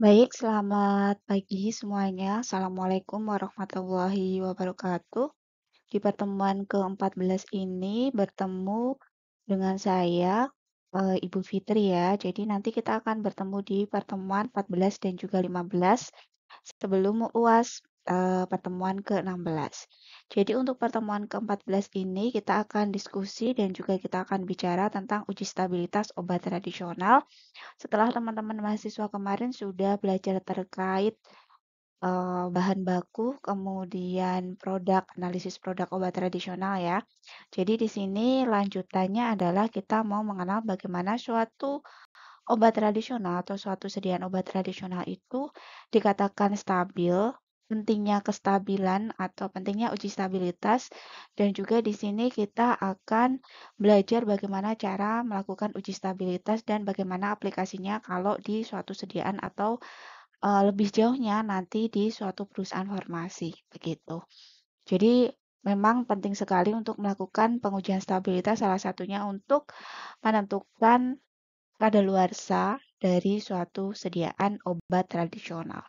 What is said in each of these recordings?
Baik, selamat pagi semuanya. Assalamualaikum warahmatullahi wabarakatuh. Di pertemuan ke-14 ini bertemu dengan saya, Ibu Fitri ya. Jadi nanti kita akan bertemu di pertemuan 14 dan juga 15 sebelum UAS pertemuan ke-16. Jadi untuk pertemuan ke-14 ini kita akan diskusi dan juga kita akan bicara tentang uji stabilitas obat tradisional setelah teman-teman mahasiswa kemarin sudah belajar terkait bahan baku, kemudian produk, analisis produk obat tradisional ya. Jadi di sini lanjutannya adalah kita mau mengenal bagaimana suatu obat tradisional atau suatu sediaan obat tradisional itu dikatakan stabil, pentingnya kestabilan atau pentingnya uji stabilitas, dan juga di sini kita akan belajar bagaimana cara melakukan uji stabilitas dan bagaimana aplikasinya kalau di suatu sediaan atau lebih jauhnya nanti di suatu perusahaan farmasi, begitu. Jadi memang penting sekali untuk melakukan pengujian stabilitas salah satunya untuk menentukan kadaluarsa dari suatu sediaan obat tradisional.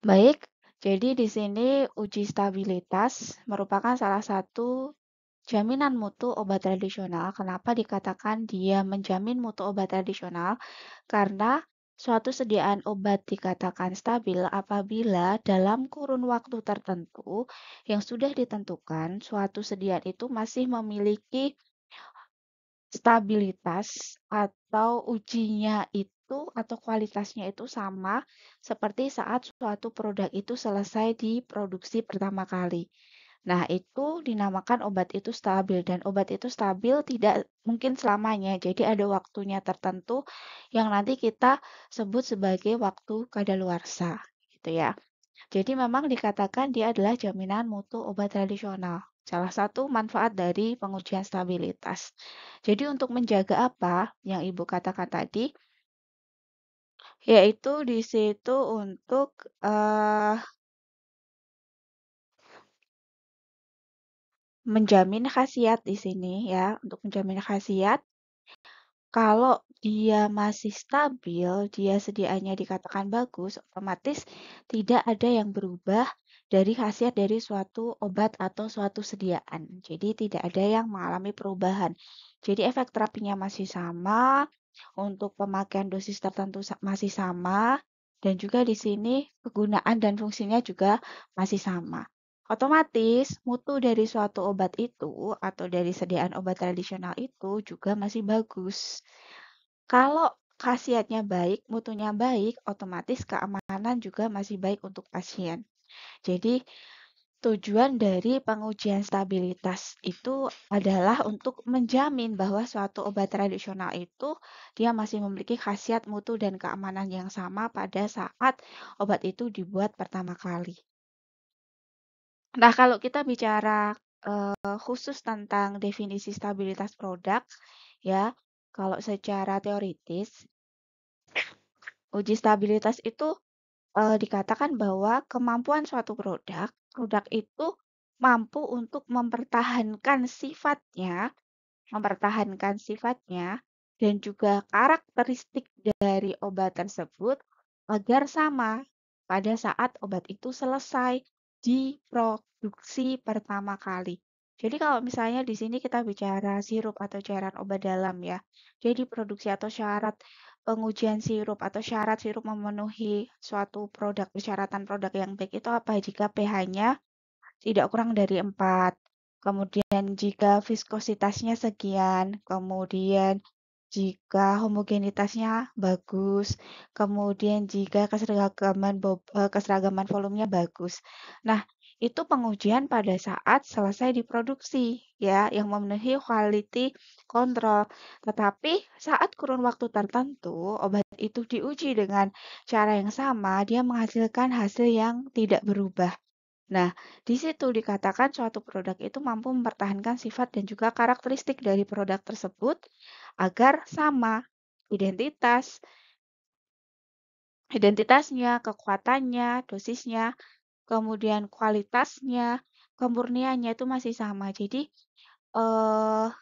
Baik, jadi di sini uji stabilitas merupakan salah satu jaminan mutu obat tradisional. Kenapa dikatakan dia menjamin mutu obat tradisional? Karena suatu sediaan obat dikatakan stabil apabila dalam kurun waktu tertentu yang sudah ditentukan, suatu sediaan itu masih memiliki stabilitas atau ujinya itu atau kualitasnya itu sama seperti saat suatu produk itu selesai diproduksi pertama kali. Nah, itu dinamakan obat itu stabil dan obat itu stabil tidak mungkin selamanya. Jadi ada waktunya tertentu yang nanti kita sebut sebagai waktu kadaluarsa, gitu ya. Jadi memang dikatakan dia adalah jaminan mutu obat tradisional. Salah satu manfaat dari pengujian stabilitas. Jadi untuk menjaga apa yang Ibu katakan tadi, yaitu di situ untuk menjamin khasiat di sini ya, untuk menjamin khasiat. Kalau dia masih stabil, dia sediaannya dikatakan bagus, otomatis tidak ada yang berubah dari khasiat dari suatu obat atau suatu sediaan. Jadi tidak ada yang mengalami perubahan. Jadi efek terapinya masih sama, untuk pemakaian dosis tertentu masih sama, dan juga di sini kegunaan dan fungsinya juga masih sama. Otomatis mutu dari suatu obat itu atau dari sediaan obat tradisional itu juga masih bagus. Kalau khasiatnya baik, mutunya baik, otomatis keamanan juga masih baik untuk pasien. Jadi tujuan dari pengujian stabilitas itu adalah untuk menjamin bahwa suatu obat tradisional itu dia masih memiliki khasiat mutu dan keamanan yang sama pada saat obat itu dibuat pertama kali. Nah, kalau kita bicara khusus tentang definisi stabilitas produk, ya, kalau secara teoritis, uji stabilitas itu dikatakan bahwa kemampuan suatu produk itu mampu untuk mempertahankan sifatnya dan juga karakteristik dari obat tersebut agar sama pada saat obat itu selesai diproduksi pertama kali. Jadi kalau misalnya di sini kita bicara sirup atau cairan obat dalam ya. Jadi produksi atau syarat pengujian sirup atau syarat sirup memenuhi suatu produk, persyaratan produk yang baik itu apa? Jika pH-nya tidak kurang dari 4. Kemudian jika viskositasnya sekian, kemudian jika homogenitasnya bagus, kemudian jika keseragaman volumenya bagus. Nah, itu pengujian pada saat selesai diproduksi ya, yang memenuhi quality control. Tetapi saat kurun waktu tertentu, obat itu diuji dengan cara yang sama, dia menghasilkan hasil yang tidak berubah. Nah, di situ dikatakan suatu produk itu mampu mempertahankan sifat dan juga karakteristik dari produk tersebut agar sama identitas, identitasnya, kekuatannya, dosisnya, kemudian kualitasnya, kemurniannya itu masih sama. Jadi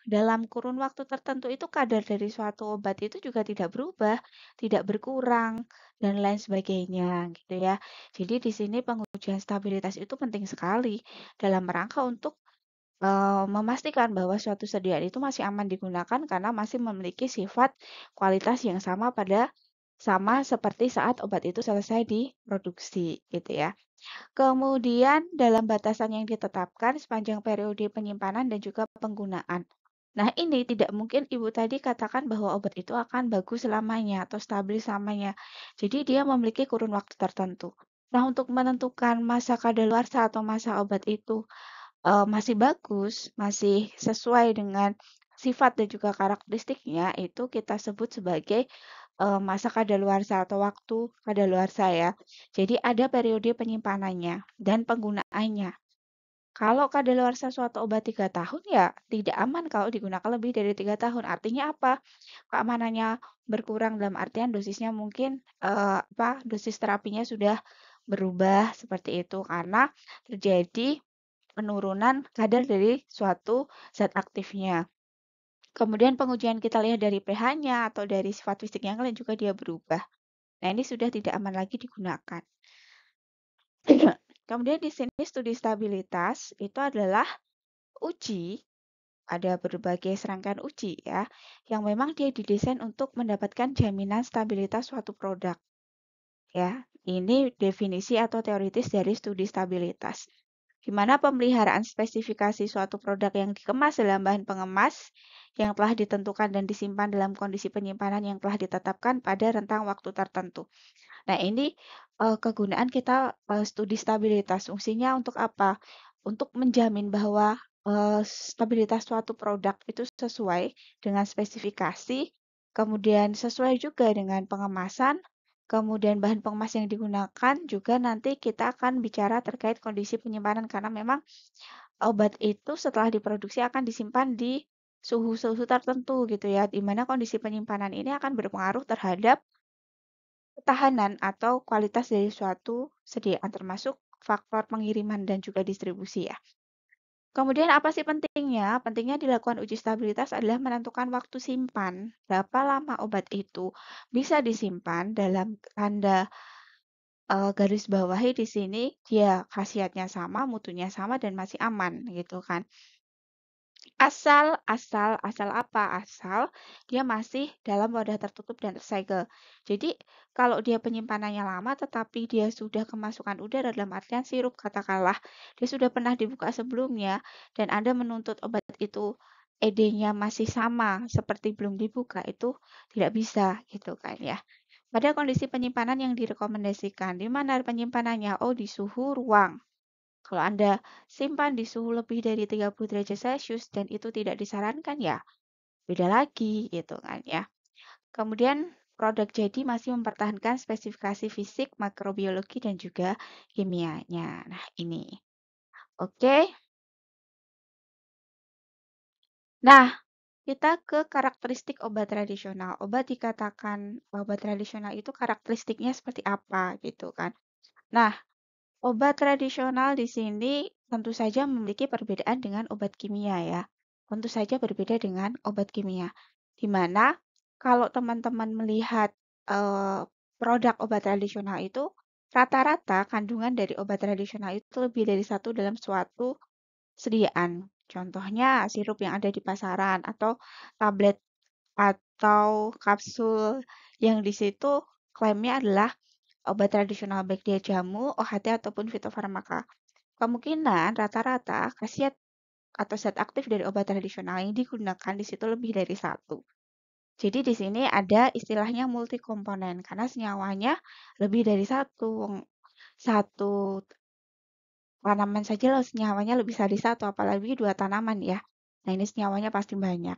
dalam kurun waktu tertentu itu kadar dari suatu obat itu juga tidak berubah, tidak berkurang, dan lain sebagainya gitu ya. Jadi di sini pengujian stabilitas itu penting sekali dalam rangka untuk memastikan bahwa suatu sediaan itu masih aman digunakan karena masih memiliki sifat kualitas yang sama seperti saat obat itu selesai diproduksi gitu ya. Kemudian dalam batasan yang ditetapkan sepanjang periode penyimpanan dan juga penggunaan. Nah, ini tidak mungkin Ibu tadi katakan bahwa obat itu akan bagus selamanya atau stabil selamanya. Jadi dia memiliki kurun waktu tertentu. Nah, untuk menentukan masa kadaluarsa atau masa obat itu masih bagus, masih sesuai dengan sifat dan juga karakteristiknya, itu kita sebut sebagai masa kadaluarsa atau waktu kadaluarsa ya. Jadi ada periode penyimpanannya dan penggunaannya. Kalau kadaluarsa suatu obat 3 tahun ya tidak aman kalau digunakan lebih dari 3 tahun. Artinya apa? Keamanannya berkurang dalam artian dosisnya mungkin dosis terapinya sudah berubah seperti itu karena terjadi penurunan kadar dari suatu zat aktifnya. Kemudian pengujian kita lihat dari pH-nya atau dari sifat fisik yang lain juga dia berubah. Nah, ini sudah tidak aman lagi digunakan. Kemudian di sini studi stabilitas itu adalah uji, ada berbagai serangkaian uji ya, yang memang dia didesain untuk mendapatkan jaminan stabilitas suatu produk. Ya, ini definisi atau teoritis dari studi stabilitas. Di mana pemeliharaan spesifikasi suatu produk yang dikemas dalam bahan pengemas yang telah ditentukan dan disimpan dalam kondisi penyimpanan yang telah ditetapkan pada rentang waktu tertentu. Nah, ini kegunaan kita studi stabilitas. Fungsinya untuk apa? Untuk menjamin bahwa stabilitas suatu produk itu sesuai dengan spesifikasi, kemudian sesuai juga dengan pengemasan, kemudian bahan pengemas yang digunakan juga nanti kita akan bicara terkait kondisi penyimpanan karena memang obat itu setelah diproduksi akan disimpan di suhu-suhu tertentu gitu ya, di mana kondisi penyimpanan ini akan berpengaruh terhadap ketahanan atau kualitas dari suatu sediaan termasuk faktor pengiriman dan juga distribusi ya. Kemudian apa sih pentingnya? Pentingnya dilakukan uji stabilitas adalah menentukan waktu simpan. Berapa lama obat itu bisa disimpan dalam tanda garis bawahi di sini dia khasiatnya sama, mutunya sama dan masih aman gitu kan. Asal apa? Asal dia masih dalam wadah tertutup dan tersegel. Jadi kalau dia penyimpanannya lama tetapi dia sudah kemasukan udara dalam artian sirup katakanlah, dia sudah pernah dibuka sebelumnya dan Anda menuntut obat itu ED-nya masih sama seperti belum dibuka itu tidak bisa gitu kan ya. Pada kondisi penyimpanan yang direkomendasikan, di mana penyimpanannya? Oh, di suhu ruang. Kalau Anda simpan di suhu lebih dari 30 derajat Celcius dan itu tidak disarankan ya, beda lagi gitu kan ya. Kemudian produk jadi masih mempertahankan spesifikasi fisik, makrobiologi dan juga kimianya. Nah, ini. Oke. Nah, kita ke karakteristik obat tradisional. Obat dikatakan obat tradisional itu karakteristiknya seperti apa gitu kan. Nah, obat tradisional di sini tentu saja memiliki perbedaan dengan obat kimia ya. Tentu saja berbeda dengan obat kimia. Di mana kalau teman-teman melihat produk obat tradisional itu rata-rata kandungan dari obat tradisional itu lebih dari satu dalam suatu sediaan. Contohnya sirup yang ada di pasaran atau tablet atau kapsul yang di situ klaimnya adalah obat tradisional baik dia jamu, OHT ataupun fitofarmaka. Kemungkinan rata-rata khasiat atau zat aktif dari obat tradisional yang digunakan di situ lebih dari satu. Jadi di sini ada istilahnya multikomponen karena senyawanya lebih dari satu. Satu tanaman saja loh senyawanya lebih dari satu, apalagi dua tanaman ya. Nah ini senyawanya pasti banyak.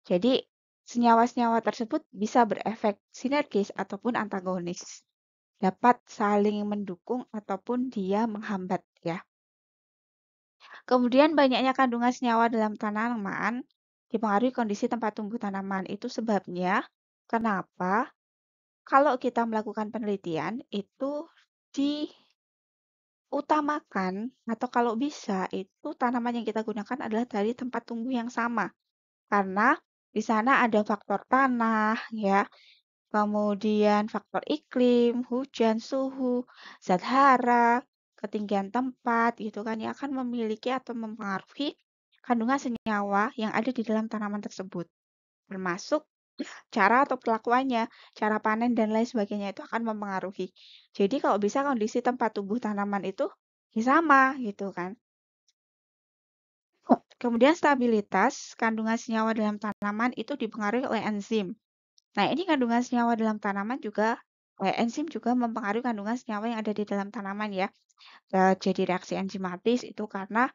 Jadi senyawa-senyawa tersebut bisa berefek sinergis ataupun antagonis. Dapat saling mendukung ataupun dia menghambat ya. Kemudian banyaknya kandungan senyawa dalam tanaman dipengaruhi kondisi tempat tumbuh tanaman. Itu sebabnya kenapa kalau kita melakukan penelitian itu diuji utamakan atau kalau bisa itu tanaman yang kita gunakan adalah dari tempat tumbuh yang sama. Karena di sana ada faktor tanah, ya, kemudian faktor iklim, hujan, suhu, zat hara, ketinggian tempat, gitu kan ya, akan memiliki atau mempengaruhi kandungan senyawa yang ada di dalam tanaman tersebut. Termasuk cara atau perlakuannya, cara panen dan lain sebagainya itu akan mempengaruhi. Jadi kalau bisa kondisi tempat tumbuh tanaman itu ya sama gitu kan. Kemudian stabilitas kandungan senyawa dalam tanaman itu dipengaruhi oleh enzim. Nah, ini kandungan senyawa dalam tanaman juga enzim juga mempengaruhi kandungan senyawa yang ada di dalam tanaman ya. Jadi reaksi enzimatis itu karena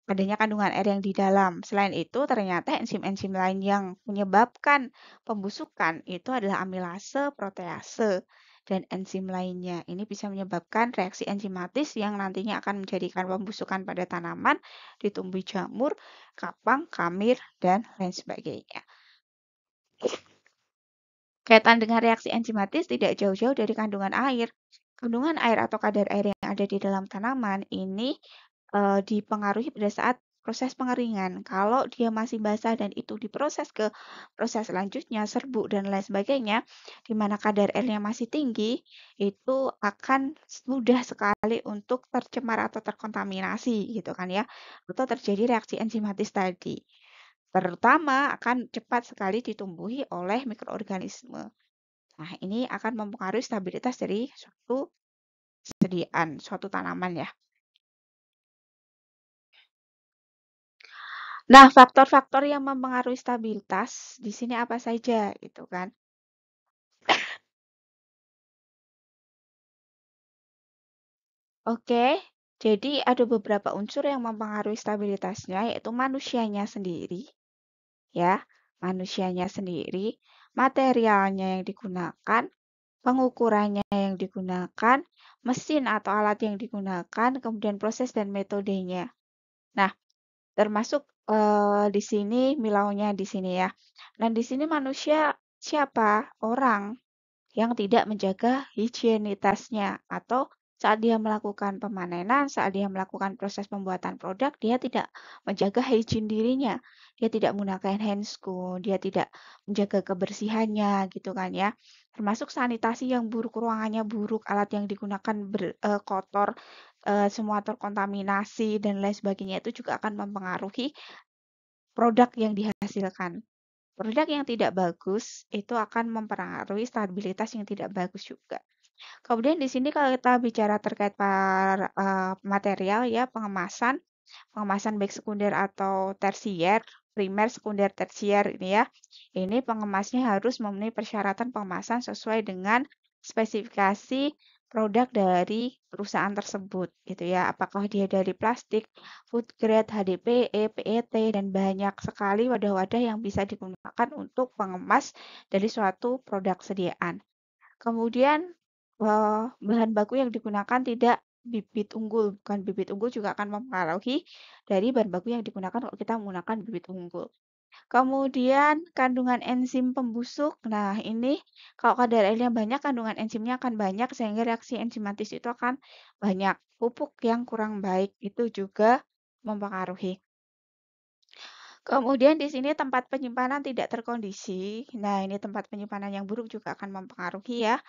adanya kandungan air yang di dalam. Selain itu, ternyata enzim-enzim lain yang menyebabkan pembusukan itu adalah amilase, protease, dan enzim lainnya. Ini bisa menyebabkan reaksi enzimatis yang nantinya akan menjadikan pembusukan pada tanaman, ditumbuhi jamur, kapang, kamir, dan lain sebagainya. Kaitan dengan reaksi enzimatis tidak jauh-jauh dari kandungan air. Kandungan air atau kadar air yang ada di dalam tanaman ini dipengaruhi pada saat proses pengeringan. Kalau dia masih basah dan itu diproses ke proses selanjutnya, serbuk dan lain sebagainya, di mana kadar airnya masih tinggi, itu akan mudah sekali untuk tercemar atau terkontaminasi gitu kan ya, atau terjadi reaksi enzimatis tadi. Terutama akan cepat sekali ditumbuhi oleh mikroorganisme. Nah, ini akan mempengaruhi stabilitas dari suatu sediaan, suatu tanaman ya. Nah, faktor-faktor yang mempengaruhi stabilitas di sini apa saja gitu kan. Oke, jadi ada beberapa unsur yang mempengaruhi stabilitasnya yaitu manusianya sendiri, ya. Manusianya sendiri, materialnya yang digunakan, pengukurannya yang digunakan, mesin atau alat yang digunakan, kemudian proses dan metodenya. Nah, termasuk di sini milaunya di sini ya. Dan di sini manusia siapa? Orang yang tidak menjaga higienitasnya atau saat dia melakukan pemanenan, saat dia melakukan proses pembuatan produk, dia tidak menjaga hygiene dirinya. Dia tidak menggunakan handscoon, dia tidak menjaga kebersihannya gitu kan ya. Termasuk sanitasi yang buruk, ruangannya buruk, alat yang digunakan kotor, semua terkontaminasi dan lain sebagainya itu juga akan mempengaruhi produk yang dihasilkan. Produk yang tidak bagus itu akan mempengaruhi stabilitas yang tidak bagus juga. Kemudian di sini kalau kita bicara terkait material ya, pengemasan, pengemasan baik sekunder atau tersier, primer, sekunder, tersier ini ya. Ini pengemasnya harus memenuhi persyaratan pengemasan sesuai dengan spesifikasi produk dari perusahaan tersebut gitu ya. Apakah dia dari plastik, food grade, HDPE, PET dan banyak sekali wadah-wadah yang bisa digunakan untuk pengemas dari suatu produk sediaan. Kemudian bahan baku yang digunakan tidak bibit unggul, bukan bibit unggul juga akan mempengaruhi dari bahan baku yang digunakan kalau kita menggunakan bibit unggul. Kemudian kandungan enzim pembusuk. Nah, ini kalau kadar airnya banyak, kandungan enzimnya akan banyak sehingga reaksi enzimatis itu akan banyak. Pupuk yang kurang baik itu juga mempengaruhi. Kemudian di sini tempat penyimpanan tidak terkondisi. Nah, ini tempat penyimpanan yang buruk juga akan mempengaruhi ya.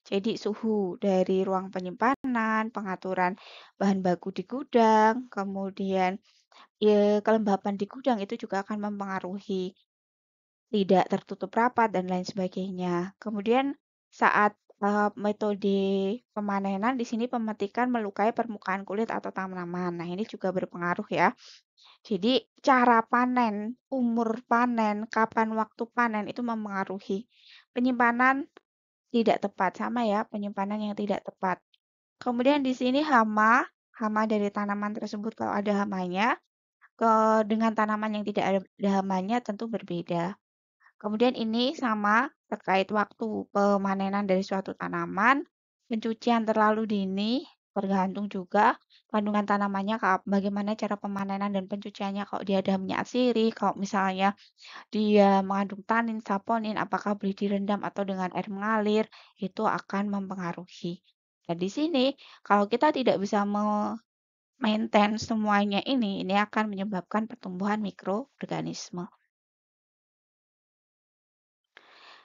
Jadi suhu dari ruang penyimpanan, pengaturan bahan baku di gudang, kemudian ya, kelembapan di gudang itu juga akan mempengaruhi tidak tertutup rapat dan lain sebagainya. Kemudian saat metode pemanenan di sini pemetikan melukai permukaan kulit atau tanaman. Nah, ini juga berpengaruh ya. Jadi cara panen, umur panen, kapan waktu panen itu mempengaruhi. Penyimpanan tidak tepat, sama ya, penyimpanan yang tidak tepat. Kemudian di sini hama, hama dari tanaman tersebut kalau ada hamanya, dengan tanaman yang tidak ada hamanya tentu berbeda. Kemudian ini sama terkait waktu pemanenan dari suatu tanaman, pencucian terlalu dini, tergantung juga kandungan tanamannya, bagaimana cara pemanenan dan pencuciannya. Kalau dia ada minyak sirih, kalau misalnya dia mengandung tanin, saponin, apakah boleh direndam atau dengan air mengalir, itu akan mempengaruhi. Dan di sini kalau kita tidak bisa maintain semuanya ini akan menyebabkan pertumbuhan mikroorganisme.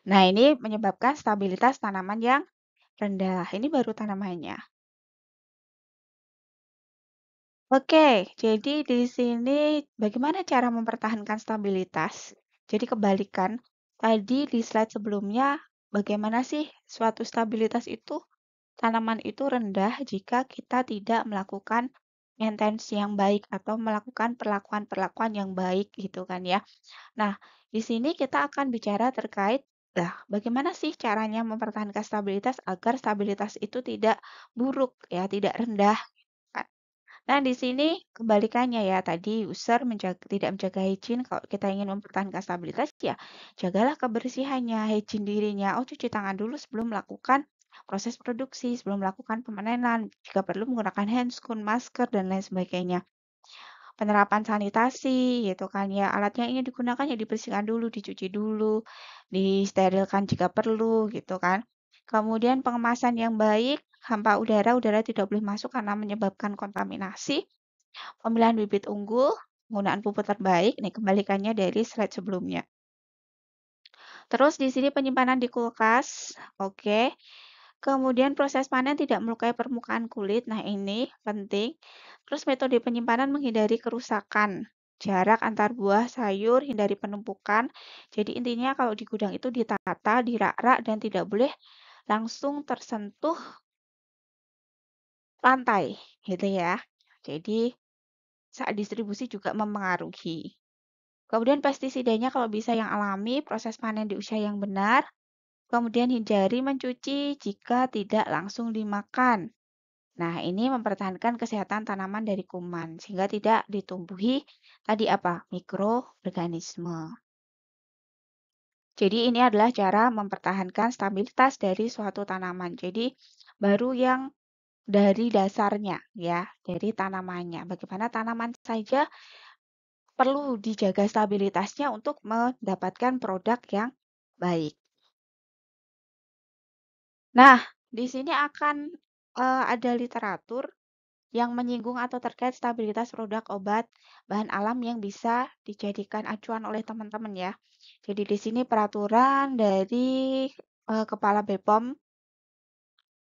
Nah, ini menyebabkan stabilitas tanaman yang rendah. Ini baru tanamannya. Oke, jadi di sini bagaimana cara mempertahankan stabilitas? Jadi kebalikan, tadi di slide sebelumnya, bagaimana sih suatu stabilitas itu? Tanaman itu rendah jika kita tidak melakukan maintenance yang baik atau melakukan perlakuan-perlakuan yang baik gitu kan ya. Nah, di sini kita akan bicara terkait lah, bagaimana sih caranya mempertahankan stabilitas agar stabilitas itu tidak buruk ya, tidak rendah kan. Nah, di sini kebalikannya ya, tadi user tidak menjaga hygiene, kalau kita ingin mempertahankan stabilitas ya, jagalah kebersihannya, hygiene dirinya. Oh, cuci tangan dulu sebelum melakukan proses produksi, sebelum melakukan pemanenan. Jika perlu menggunakan handscoon, masker, dan lain sebagainya. Penerapan sanitasi gitu kan ya, alat yang ingin digunakan ya dibersihkan dulu, dicuci dulu, disterilkan jika perlu gitu kan. Kemudian pengemasan yang baik, hampa udara tidak boleh masuk karena menyebabkan kontaminasi. Pemilihan bibit unggul, penggunaan pupuk terbaik, ini kembalikannya dari slide sebelumnya. Terus di sini penyimpanan di kulkas, oke. Kemudian proses panen tidak melukai permukaan kulit, nah ini penting. Terus metode penyimpanan menghindari kerusakan. Jarak antar buah sayur, hindari penumpukan. Jadi intinya kalau di gudang itu ditata, dirak-rak, dan tidak boleh langsung tersentuh lantai, gitu ya. Jadi saat distribusi juga mempengaruhi. Kemudian pestisidanya kalau bisa yang alami, proses panen di usia yang benar. Kemudian hindari mencuci jika tidak langsung dimakan. Nah, ini mempertahankan kesehatan tanaman dari kuman sehingga tidak ditumbuhi tadi apa? Mikroorganisme. Jadi ini adalah cara mempertahankan stabilitas dari suatu tanaman. Jadi baru yang dari dasarnya ya, dari tanamannya. Bagaimana tanaman saja perlu dijaga stabilitasnya untuk mendapatkan produk yang baik. Nah, di sini akan ada literatur yang menyinggung atau terkait stabilitas produk obat bahan alam yang bisa dijadikan acuan oleh teman-teman ya. Jadi di sini peraturan dari Kepala BPOM,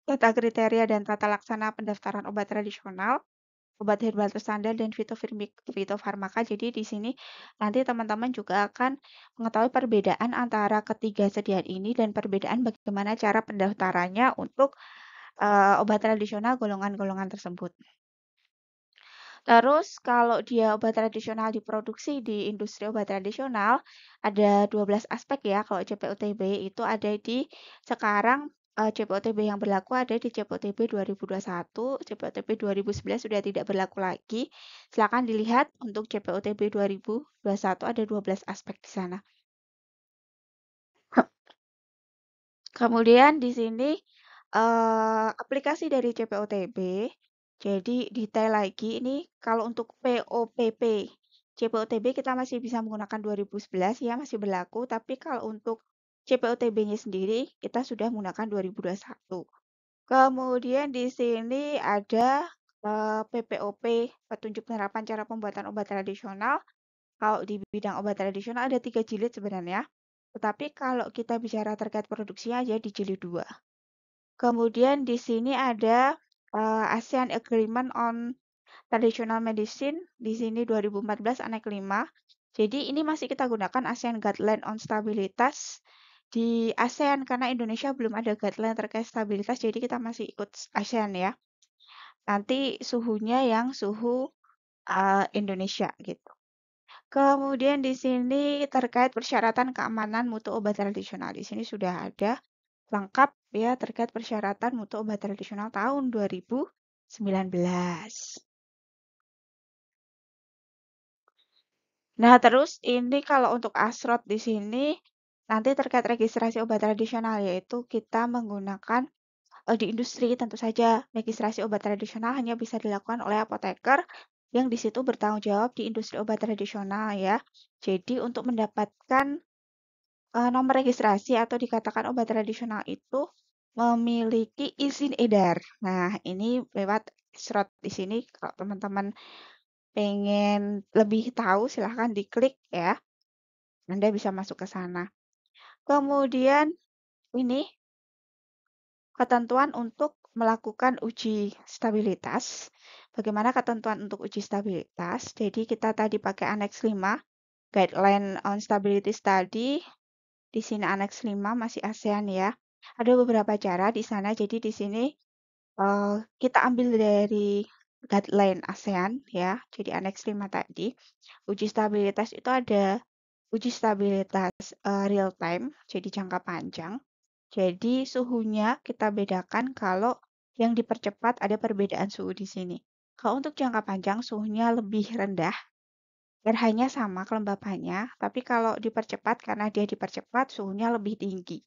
tata kriteria dan tata laksana pendaftaran obat tradisional, obat herbal terstandar dan fitofarmaka. Jadi di sini nanti teman-teman juga akan mengetahui perbedaan antara ketiga sediaan ini dan perbedaan bagaimana cara pendaftarannya untuk obat tradisional golongan-golongan tersebut. Terus kalau dia obat tradisional diproduksi di industri obat tradisional, ada 12 aspek ya. Kalau CPOTB itu ada di sekarang CPOTB yang berlaku ada di CPOTB 2021, CPOTB 2011 sudah tidak berlaku lagi. Silakan dilihat untuk CPOTB 2021 ada 12 aspek di sana. Kemudian di sini aplikasi dari CPOTB, jadi detail lagi ini kalau untuk POPP, CPOTB kita masih bisa menggunakan 2011 ya masih berlaku, tapi kalau untuk CPOTB-nya sendiri kita sudah menggunakan 2021. Kemudian di sini ada PPOP, petunjuk penerapan cara pembuatan obat tradisional. Kalau di bidang obat tradisional ada 3 jilid sebenarnya. Tetapi kalau kita bicara terkait produksinya aja di jilid 2. Kemudian di sini ada ASEAN Agreement on Traditional Medicine, di sini 2014 Aneks 5. Jadi ini masih kita gunakan ASEAN Guideline on Stabilitas di ASEAN karena Indonesia belum ada guideline terkait stabilitas, jadi kita masih ikut ASEAN ya. Nanti suhunya yang suhu Indonesia gitu. Kemudian di sini terkait persyaratan keamanan mutu obat tradisional. Di sini sudah ada lengkap ya terkait persyaratan mutu obat tradisional tahun 2019. Nah, terus ini kalau untuk asrot di sini nanti terkait registrasi obat tradisional yaitu kita menggunakan di industri tentu saja registrasi obat tradisional hanya bisa dilakukan oleh apoteker yang di situ bertanggung jawab di industri obat tradisional ya. Jadi untuk mendapatkan nomor registrasi atau dikatakan obat tradisional itu memiliki izin edar. Nah, ini lewat slot di sini kalau teman-teman pengen lebih tahu silahkan diklik ya. Anda bisa masuk ke sana. Kemudian ini ketentuan untuk melakukan uji stabilitas. Bagaimana ketentuan untuk uji stabilitas? Jadi kita tadi pakai Annex 5, Guideline on Stability Study. Di sini Annex 5 masih ASEAN ya. Ada beberapa cara di sana. Jadi di sini kita ambil dari guideline ASEAN ya. Jadi Annex 5 tadi. Uji stabilitas itu ada uji stabilitas real time, jadi jangka panjang. Jadi suhunya kita bedakan kalau yang dipercepat ada perbedaan suhu di sini. Kalau untuk jangka panjang suhunya lebih rendah, pH-nya sama kelembapannya, tapi kalau dipercepat karena dia dipercepat suhunya lebih tinggi.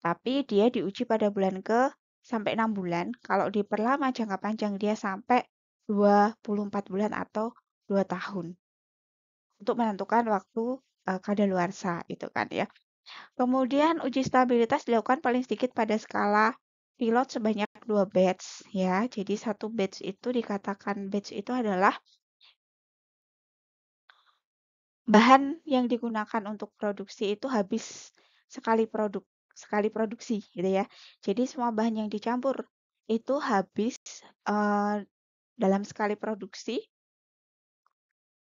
Tapi dia diuji pada bulan ke sampai 6 bulan. Kalau diperlama jangka panjang dia sampai 24 bulan atau 2 tahun untuk menentukan waktu kadaluarsa itu kan ya. Kemudian uji stabilitas dilakukan paling sedikit pada skala pilot sebanyak 2 batch ya. Jadi satu batch itu dikatakan batch itu adalah bahan yang digunakan untuk produksi itu habis sekali produksi gitu ya. Jadi semua bahan yang dicampur itu habis eh, dalam sekali produksi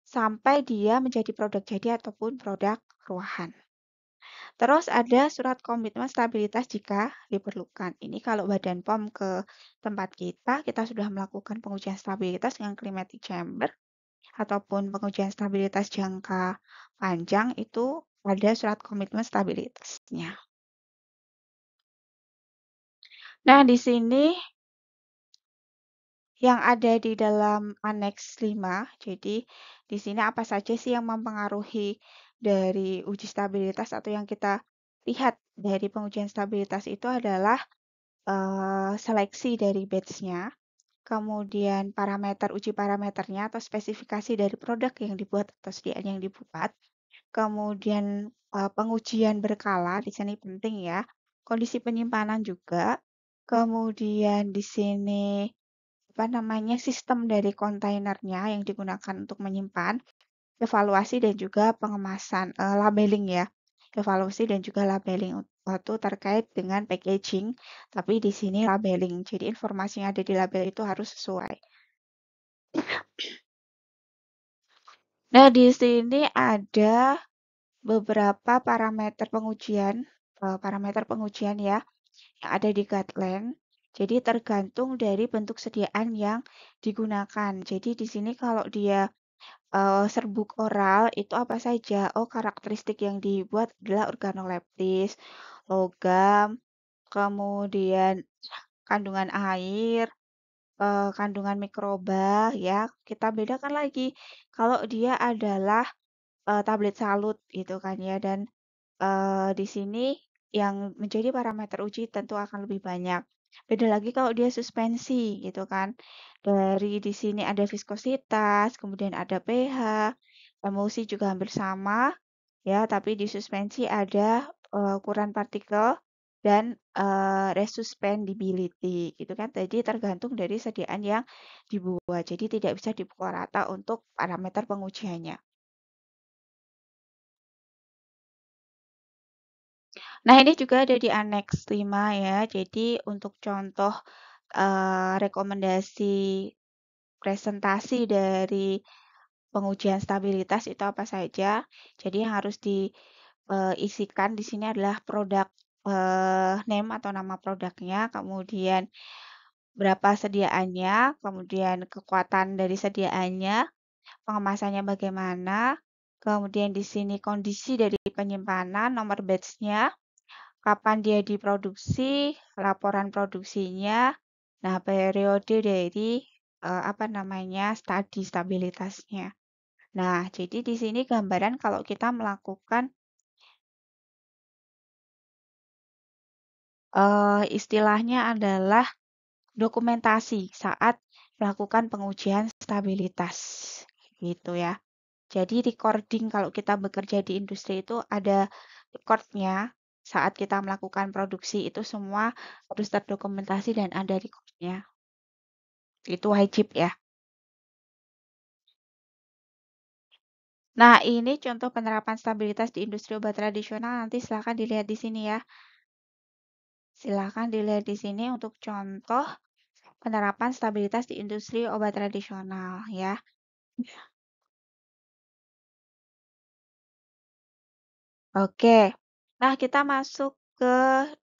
sampai dia menjadi produk jadi ataupun produk ruahan. Terus ada surat komitmen stabilitas jika diperlukan. Ini kalau Badan POM ke tempat kita sudah melakukan pengujian stabilitas dengan climatic chamber ataupun pengujian stabilitas jangka panjang itu ada surat komitmen stabilitasnya. Nah, di sini yang ada di dalam Annex 5, jadi di sini apa saja sih yang mempengaruhi dari uji stabilitas atau yang kita lihat dari pengujian stabilitas itu adalah seleksi dari batch-nya, kemudian parameter uji parameternya atau spesifikasi dari produk yang dibuat atau sediaan yang dibuat, kemudian pengujian berkala di sini penting ya, kondisi penyimpanan juga, kemudian di sini apa namanya sistem dari kontainernya yang digunakan untuk menyimpan, evaluasi dan juga pengemasan, labeling ya. Evaluasi dan juga labeling itu terkait dengan packaging, tapi di sini labeling. Jadi informasi yang ada di label itu harus sesuai. Nah, di sini ada beberapa parameter pengujian ya yang ada di guideline. Jadi tergantung dari bentuk sediaan yang digunakan. Jadi di sini kalau dia serbuk oral itu apa saja? Oh, karakteristik yang dibuat adalah organoleptis, logam, kemudian kandungan air, kandungan mikroba ya. Kita bedakan lagi kalau dia adalah tablet salut gitu kan ya dan di sini yang menjadi parameter uji tentu akan lebih banyak. Beda lagi kalau dia suspensi gitu kan. Dari di sini ada viskositas, kemudian ada pH, emulsi juga hampir sama ya, tapi di suspensi ada ukuran partikel dan resuspendibility gitu kan. Jadi tergantung dari sediaan yang dibuat. Jadi tidak bisa dipukul rata untuk parameter pengujiannya. Nah, ini juga ada di Annex 5 ya. Jadi untuk contoh rekomendasi presentasi dari pengujian stabilitas itu apa saja. Jadi yang harus diisikan di sini adalah produk name atau nama produknya, kemudian berapa sediaannya, kemudian kekuatan dari sediaannya, pengemasannya bagaimana, kemudian di sini kondisi dari penyimpanan, nomor batch-nya, kapan dia diproduksi, laporan produksinya, nah periode dari apa namanya studi stabilitasnya. Nah, jadi di sini gambaran kalau kita melakukan istilahnya adalah dokumentasi saat melakukan pengujian stabilitas gitu ya. Jadi recording kalau kita bekerja di industri itu ada recordnya. saat kita melakukan produksi itu semua harus terdokumentasi dan ada record-nya. Itu wajib ya. Nah, ini contoh penerapan stabilitas di industri obat tradisional, nanti silakan dilihat di sini ya. Silakan dilihat di sini untuk contoh penerapan stabilitas di industri obat tradisional ya. Oke. Nah, kita masuk ke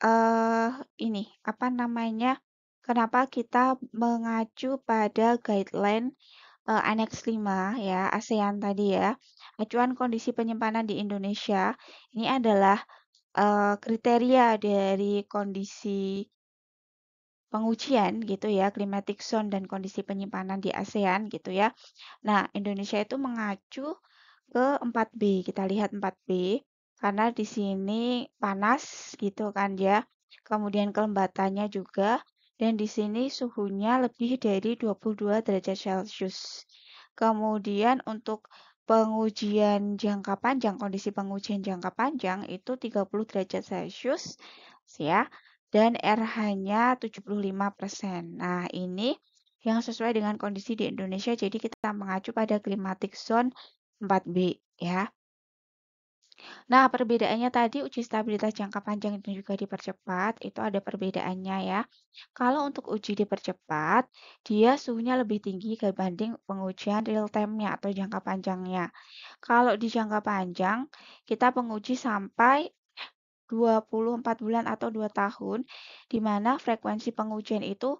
eh ini apa namanya? Kenapa kita mengacu pada guideline Aneks 5 ya, ASEAN tadi ya. Acuan kondisi penyimpanan di Indonesia ini adalah kriteria dari kondisi pengujian gitu ya, climatic zone dan kondisi penyimpanan di ASEAN gitu ya. Nah, Indonesia itu mengacu ke 4B. Kita lihat 4B karena di sini panas gitu kan ya. Kemudian kelembatannya juga dan di sini suhunya lebih dari 22 derajat Celcius. Kemudian untuk pengujian jangka panjang, kondisi pengujian jangka panjang itu 30 derajat Celcius ya dan RH-nya 75%. Nah, ini yang sesuai dengan kondisi di Indonesia. Jadi kita mengacu pada climatic zone 4B ya. Nah, perbedaannya tadi uji stabilitas jangka panjang dan juga dipercepat, itu ada perbedaannya ya. Kalau untuk uji dipercepat, dia suhunya lebih tinggi dibanding pengujian real time-nya atau jangka panjangnya. Kalau di jangka panjang, kita penguji sampai 24 bulan atau 2 tahun, di mana frekuensi pengujian itu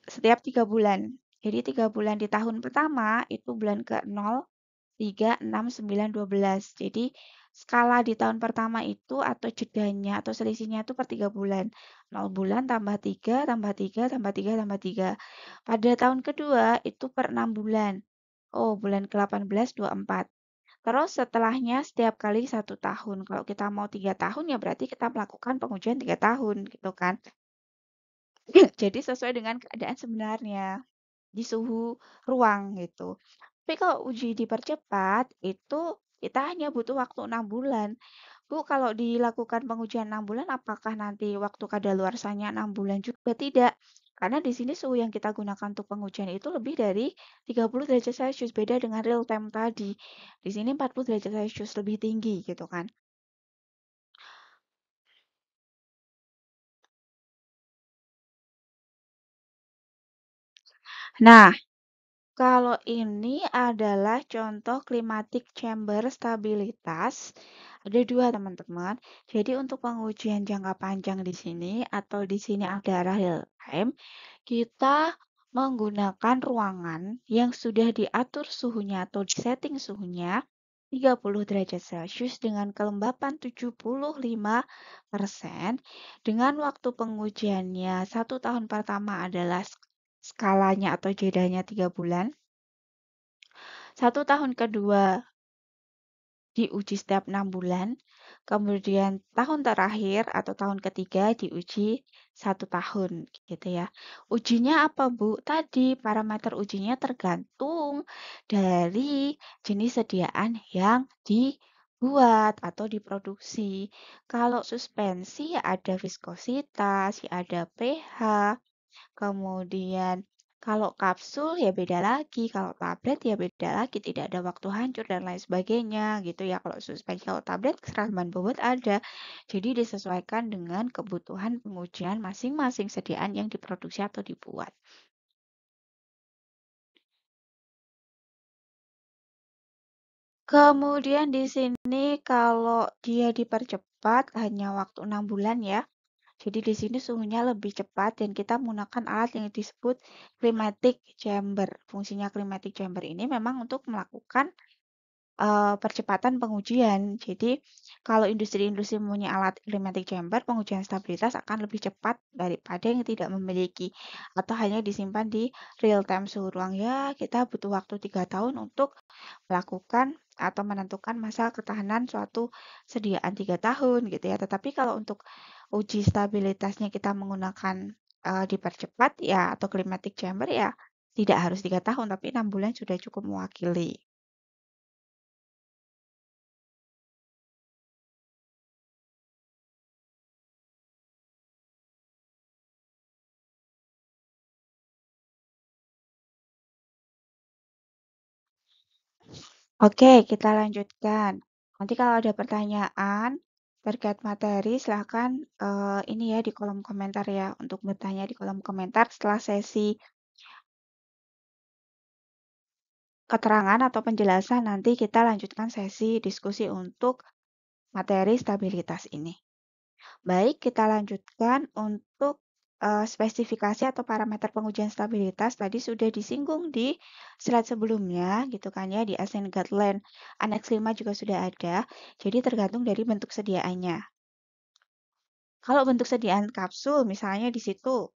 setiap 3 bulan. Jadi 3 bulan di tahun pertama itu bulan ke-0, 3, 6, 9, 12. Jadi skala di tahun pertama itu atau jedanya atau selisihnya itu per 3 bulan. 0 bulan tambah 3, tambah 3, tambah 3, tambah 3. Pada tahun kedua itu per 6 bulan. Oh, bulan ke-18, 24. Terus setelahnya setiap kali 1 tahun. Kalau kita mau 3 tahun ya berarti kita melakukan pengujian 3 tahun gitu kan. Jadi sesuai dengan keadaan sebenarnya di suhu ruang gitu. Tapi kalau uji dipercepat itu kita hanya butuh waktu 6 bulan. Bu, kalau dilakukan pengujian 6 bulan, apakah nanti waktu kadaluarsanya 6 bulan juga? Tidak. Karena di sini suhu yang kita gunakan untuk pengujian itu lebih dari 30 derajat Celcius, beda dengan real time tadi. Di sini 40 derajat Celcius lebih tinggi gitu kan. Nah, kalau ini adalah contoh climatic chamber stabilitas. Ada dua teman-teman. Jadi untuk pengujian jangka panjang di sini atau di sini ada real time, kita menggunakan ruangan yang sudah diatur suhunya atau disetting suhunya 30 derajat Celcius dengan kelembapan 75% dengan waktu pengujiannya 1 tahun pertama adalah skalanya atau jedanya 3 bulan. 1 tahun kedua diuji setiap 6 bulan, kemudian tahun terakhir atau tahun ketiga diuji 1 tahun gitu ya. Ujinya apa Bu? Tadi parameter ujinya tergantung dari jenis sediaan yang dibuat atau diproduksi. Kalau suspensi ya ada viskositas, ya ada pH, kemudian kalau kapsul ya beda lagi, kalau tablet ya beda lagi, tidak ada waktu hancur dan lain sebagainya gitu ya. Kalau suspensi, kalau tablet serabut bobot ada. Jadi disesuaikan dengan kebutuhan pengujian masing-masing sediaan yang diproduksi atau dibuat. Kemudian di sini kalau dia dipercepat hanya waktu 6 bulan ya. Jadi di sini suhunya lebih cepat dan kita menggunakan alat yang disebut climatic chamber. Fungsinya climatic chamber ini memang untuk melakukan percepatan pengujian. Jadi kalau industri-industri mempunyai alat climatic chamber, pengujian stabilitas akan lebih cepat daripada yang tidak memiliki atau hanya disimpan di real time suhu ruang. Ya, kita butuh waktu 3 tahun untuk melakukan atau menentukan masa ketahanan suatu sediaan 3 tahun gitu ya. Tetapi kalau untuk uji stabilitasnya kita menggunakan dipercepat ya atau climatic chamber ya tidak harus 3 tahun tapi 6 bulan sudah cukup mewakili. Oke, kita lanjutkan. Nanti kalau ada pertanyaan terkait materi, silahkan ini ya di kolom komentar ya, untuk bertanya di kolom komentar setelah sesi keterangan atau penjelasan. Nanti kita lanjutkan sesi diskusi untuk materi stabilitas ini. Baik, kita lanjutkan untuk spesifikasi atau parameter pengujian stabilitas. Tadi sudah disinggung di slide sebelumnya, gitu kan ya, di ASEAN Guideline Annex 5 juga sudah ada. Jadi tergantung dari bentuk sediaannya. Kalau bentuk sediaan kapsul, misalnya di situ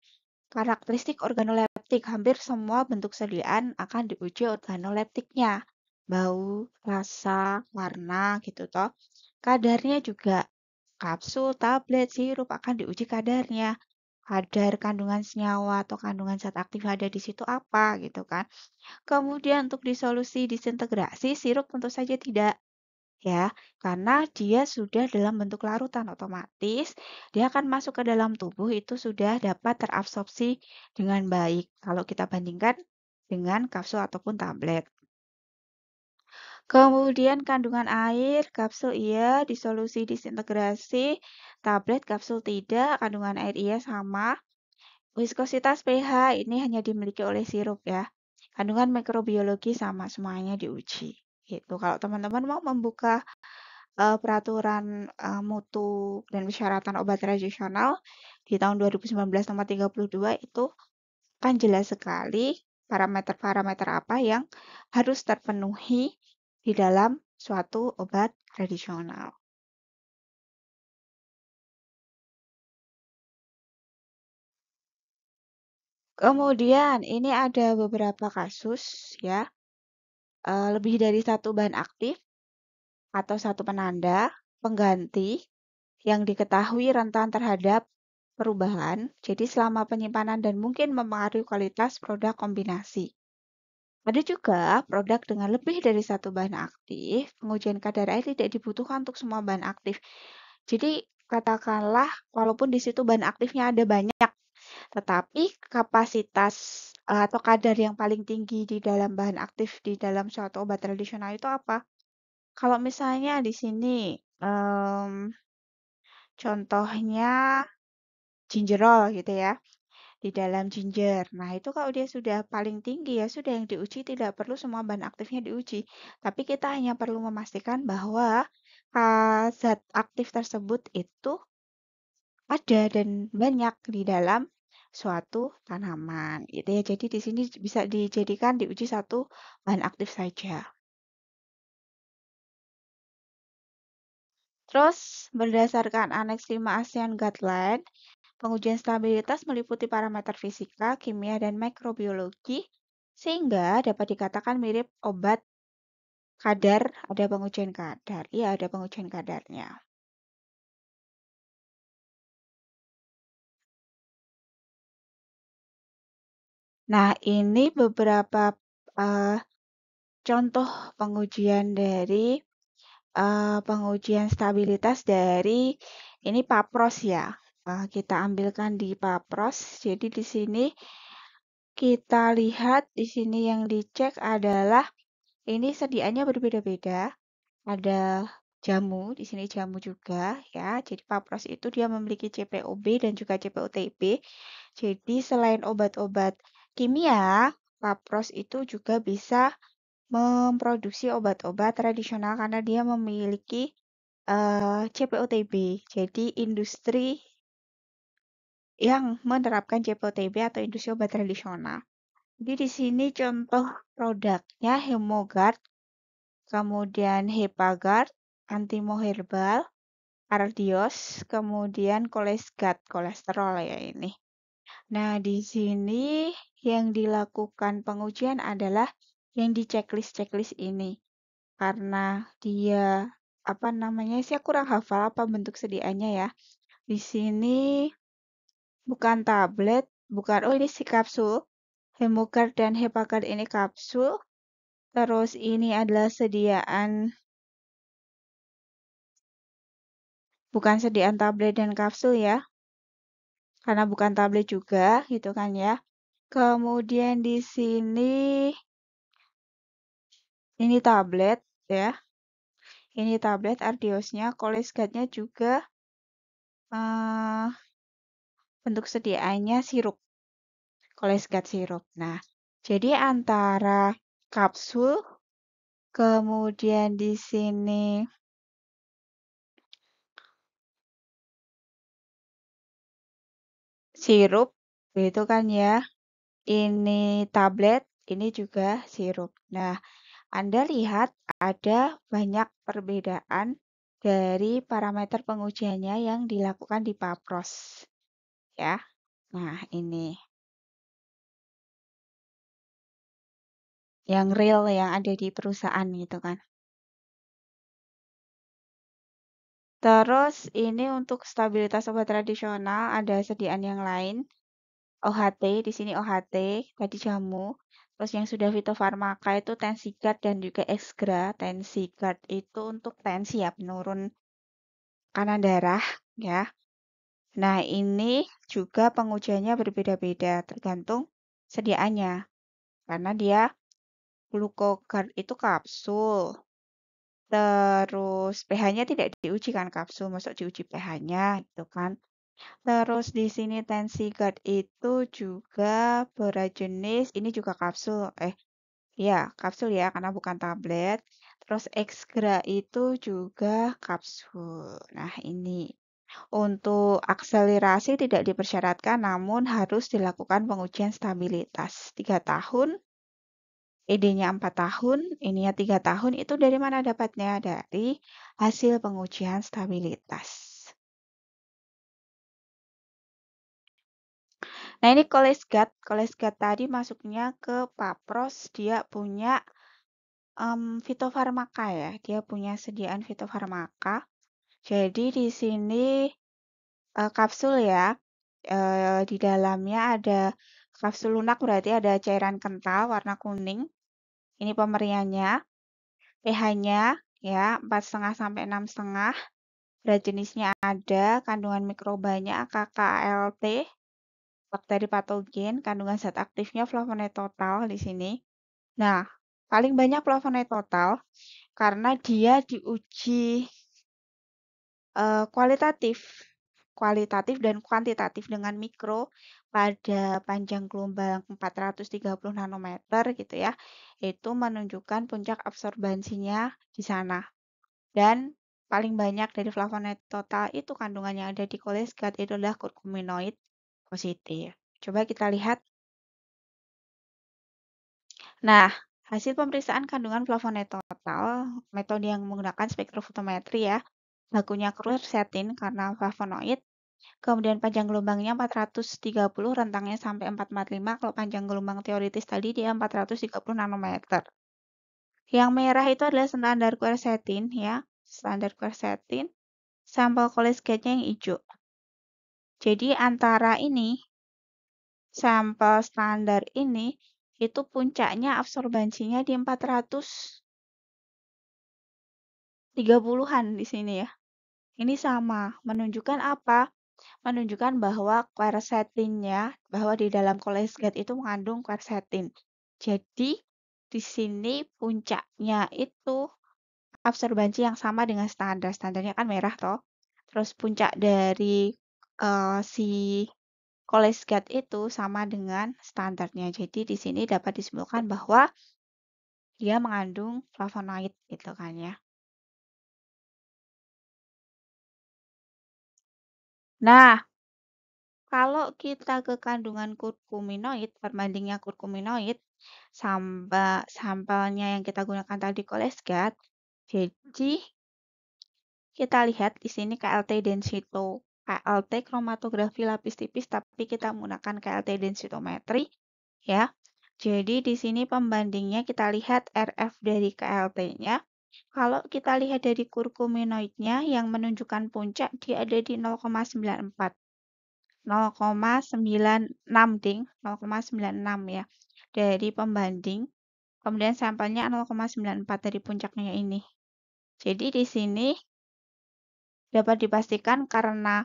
karakteristik organoleptik, hampir semua bentuk sediaan akan diuji organoleptiknya. Bau, rasa, warna gitu toh. Kadarnya juga kapsul, tablet, sirup akan diuji kadarnya. Kadar kandungan senyawa atau kandungan zat aktif ada di situ apa gitu kan. Kemudian untuk disolusi disintegrasi, sirup tentu saja tidak ya, karena dia sudah dalam bentuk larutan otomatis, dia akan masuk ke dalam tubuh itu sudah dapat terabsorpsi dengan baik kalau kita bandingkan dengan kapsul ataupun tablet. Kemudian kandungan air, kapsul iya, disolusi disintegrasi, tablet kapsul tidak, kandungan air iya sama. Viskositas pH ini hanya dimiliki oleh sirup ya. Kandungan mikrobiologi sama semuanya diuji. Gitu. Kalau teman-teman mau membuka peraturan mutu dan persyaratan obat tradisional di tahun 2019 nomor 32 itu kan jelas sekali parameter-parameter apa yang harus terpenuhi di dalam suatu obat tradisional. Kemudian ini ada beberapa kasus ya, lebih dari satu bahan aktif atau satu penanda pengganti yang diketahui rentan terhadap perubahan, jadi selama penyimpanan dan mungkin mempengaruhi kualitas produk kombinasi. Ada juga produk dengan lebih dari satu bahan aktif, pengujian kadar air tidak dibutuhkan untuk semua bahan aktif. Jadi katakanlah walaupun di situ bahan aktifnya ada banyak, tetapi kapasitas atau kadar yang paling tinggi di dalam bahan aktif di dalam suatu obat tradisional itu apa? Kalau misalnya di sini contohnya gingerol gitu ya, di dalam ginger. Nah, itu kalau dia sudah paling tinggi ya sudah yang diuji tidak perlu semua bahan aktifnya diuji. Tapi kita hanya perlu memastikan bahwa zat aktif tersebut itu ada dan banyak di dalam suatu tanaman gitu ya. Jadi di sini bisa dijadikan diuji satu bahan aktif saja. Terus berdasarkan Aneks 5 ASEAN Guideline, pengujian stabilitas meliputi parameter fisika, kimia, dan mikrobiologi sehingga dapat dikatakan mirip obat kadar, ada pengujian kadar. Iya, ada pengujian kadarnya. Nah, ini beberapa eh, contoh pengujian dari pengujian stabilitas dari ini PAPROS ya. Kita ambilkan di PAPROS. Jadi di sini kita lihat di sini yang dicek adalah ini sediaannya berbeda-beda. Ada jamu, di sini jamu juga ya. Jadi Papros itu dia memiliki CPOB dan juga CPOTB. Jadi selain obat-obat kimia, Papros itu juga bisa memproduksi obat-obat tradisional karena dia memiliki CPOTB. Jadi industri yang menerapkan CPOTB atau industri obat tradisional. Jadi di sini contoh produknya Hemogard, kemudian Hepagard, Antimo Herbal, Ardios, kemudian Kolesgat, kolesterol ya ini. Nah, di sini yang dilakukan pengujian adalah yang di checklist-checklist ini. Karena dia apa namanya? Saya kurang hafal apa bentuk sediaannya ya. Di sini bukan tablet, bukan oh ini si kapsul. Hemogard dan Hepagard ini kapsul. Terus ini adalah sediaan bukan sediaan tablet dan kapsul ya. Karena bukan tablet juga gitu kan ya. Kemudian di sini ini tablet ya. Ini tablet ardiosnya, Colesgate-nya juga eh, bentuk sediaannya sirup, Colesgate sirup. Nah, jadi antara kapsul, kemudian di sini sirup, gitu kan ya. Ini tablet, ini juga sirup. Nah, Anda lihat ada banyak perbedaan dari parameter pengujiannya yang dilakukan di Papros, ya. Nah, ini yang real yang ada di perusahaan gitu kan. Terus ini untuk stabilitas obat tradisional ada sediaan yang lain. OHT, di sini OHT, tadi jamu. Terus yang sudah fitofarmaka itu Tensigard dan juga Exgra. Tensigard itu untuk tensi ya, penurun tekanan darah ya. Nah, ini juga pengujiannya berbeda-beda tergantung sediaannya. Karena dia Glucogard itu kapsul. Terus pH-nya tidak diuji kan kapsul, masuk diuji pH-nya gitu kan. Terus di sini Tensigard itu juga berajenis, ini juga kapsul. Iya, kapsul ya karena bukan tablet. Terus Exgra itu juga kapsul. Nah, ini untuk akselerasi tidak dipersyaratkan namun harus dilakukan pengujian stabilitas 3 tahun. ED-nya 4 tahun, ininya 3 tahun, itu dari mana dapatnya? Dari hasil pengujian stabilitas. Nah, ini Colesgate. Colesgate tadi masuknya ke Papros, dia punya fitofarmaka ya. Dia punya sediaan fitofarmaka. Jadi di sini kapsul ya. Di dalamnya ada kapsul lunak berarti ada cairan kental warna kuning. Ini pemberiannya. pH-nya ya 4,5 sampai 6,5. Berat jenisnya ada, kandungan mikrobanya KKLT, bakteri patogen, kandungan zat aktifnya flavonoid total di sini. Nah, paling banyak flavonoid total karena dia diuji kualitatif, kualitatif dan kuantitatif dengan mikro pada panjang gelombang 430 nanometer gitu ya. Itu menunjukkan puncak absorbansinya di sana. Dan paling banyak dari flavonoid total itu kandungan yang ada di Colesgate itu adalah kurkuminoid positif. Coba kita lihat. Nah, hasil pemeriksaan kandungan flavonoid total, metode yang menggunakan spektrofotometri ya, bakunya quercetin karena flavonoid, kemudian panjang gelombangnya 430, rentangnya sampai 445, kalau panjang gelombang teoritis tadi dia 430 nanometer. Yang merah itu adalah standar quercetin ya, standar quercetin. Sampel Colesgate-nya yang hijau. Jadi antara ini, sampel standar ini, itu puncaknya absorbansinya di 430-an di sini ya. Ini sama, menunjukkan apa? Menunjukkan bahwa quercetinnya, bahwa di dalam Colesgate itu mengandung quercetin. Jadi di sini puncaknya itu absorbansi yang sama dengan standar. Standarnya kan merah toh. Terus puncak dari si Colesgate itu sama dengan standarnya. Jadi di sini dapat disimpulkan bahwa dia mengandung flavonoid gitu kan ya. Nah, kalau kita ke kandungan kurkuminoid, perbandingnya kurkuminoid sampelnya yang kita gunakan tadi Colesgate. Jadi kita lihat di sini KLT densito, KLT kromatografi lapis tipis, tapi kita menggunakan KLT densitometri ya. Jadi di sini pembandingnya kita lihat RF dari KLT-nya. Kalau kita lihat dari kurkuminoidnya yang menunjukkan puncak dia ada di 0,94. 0,96 ding, 0,96 ya. Dari pembanding. Kemudian sampelnya 0,94 dari puncaknya ini. Jadi di sini dapat dipastikan karena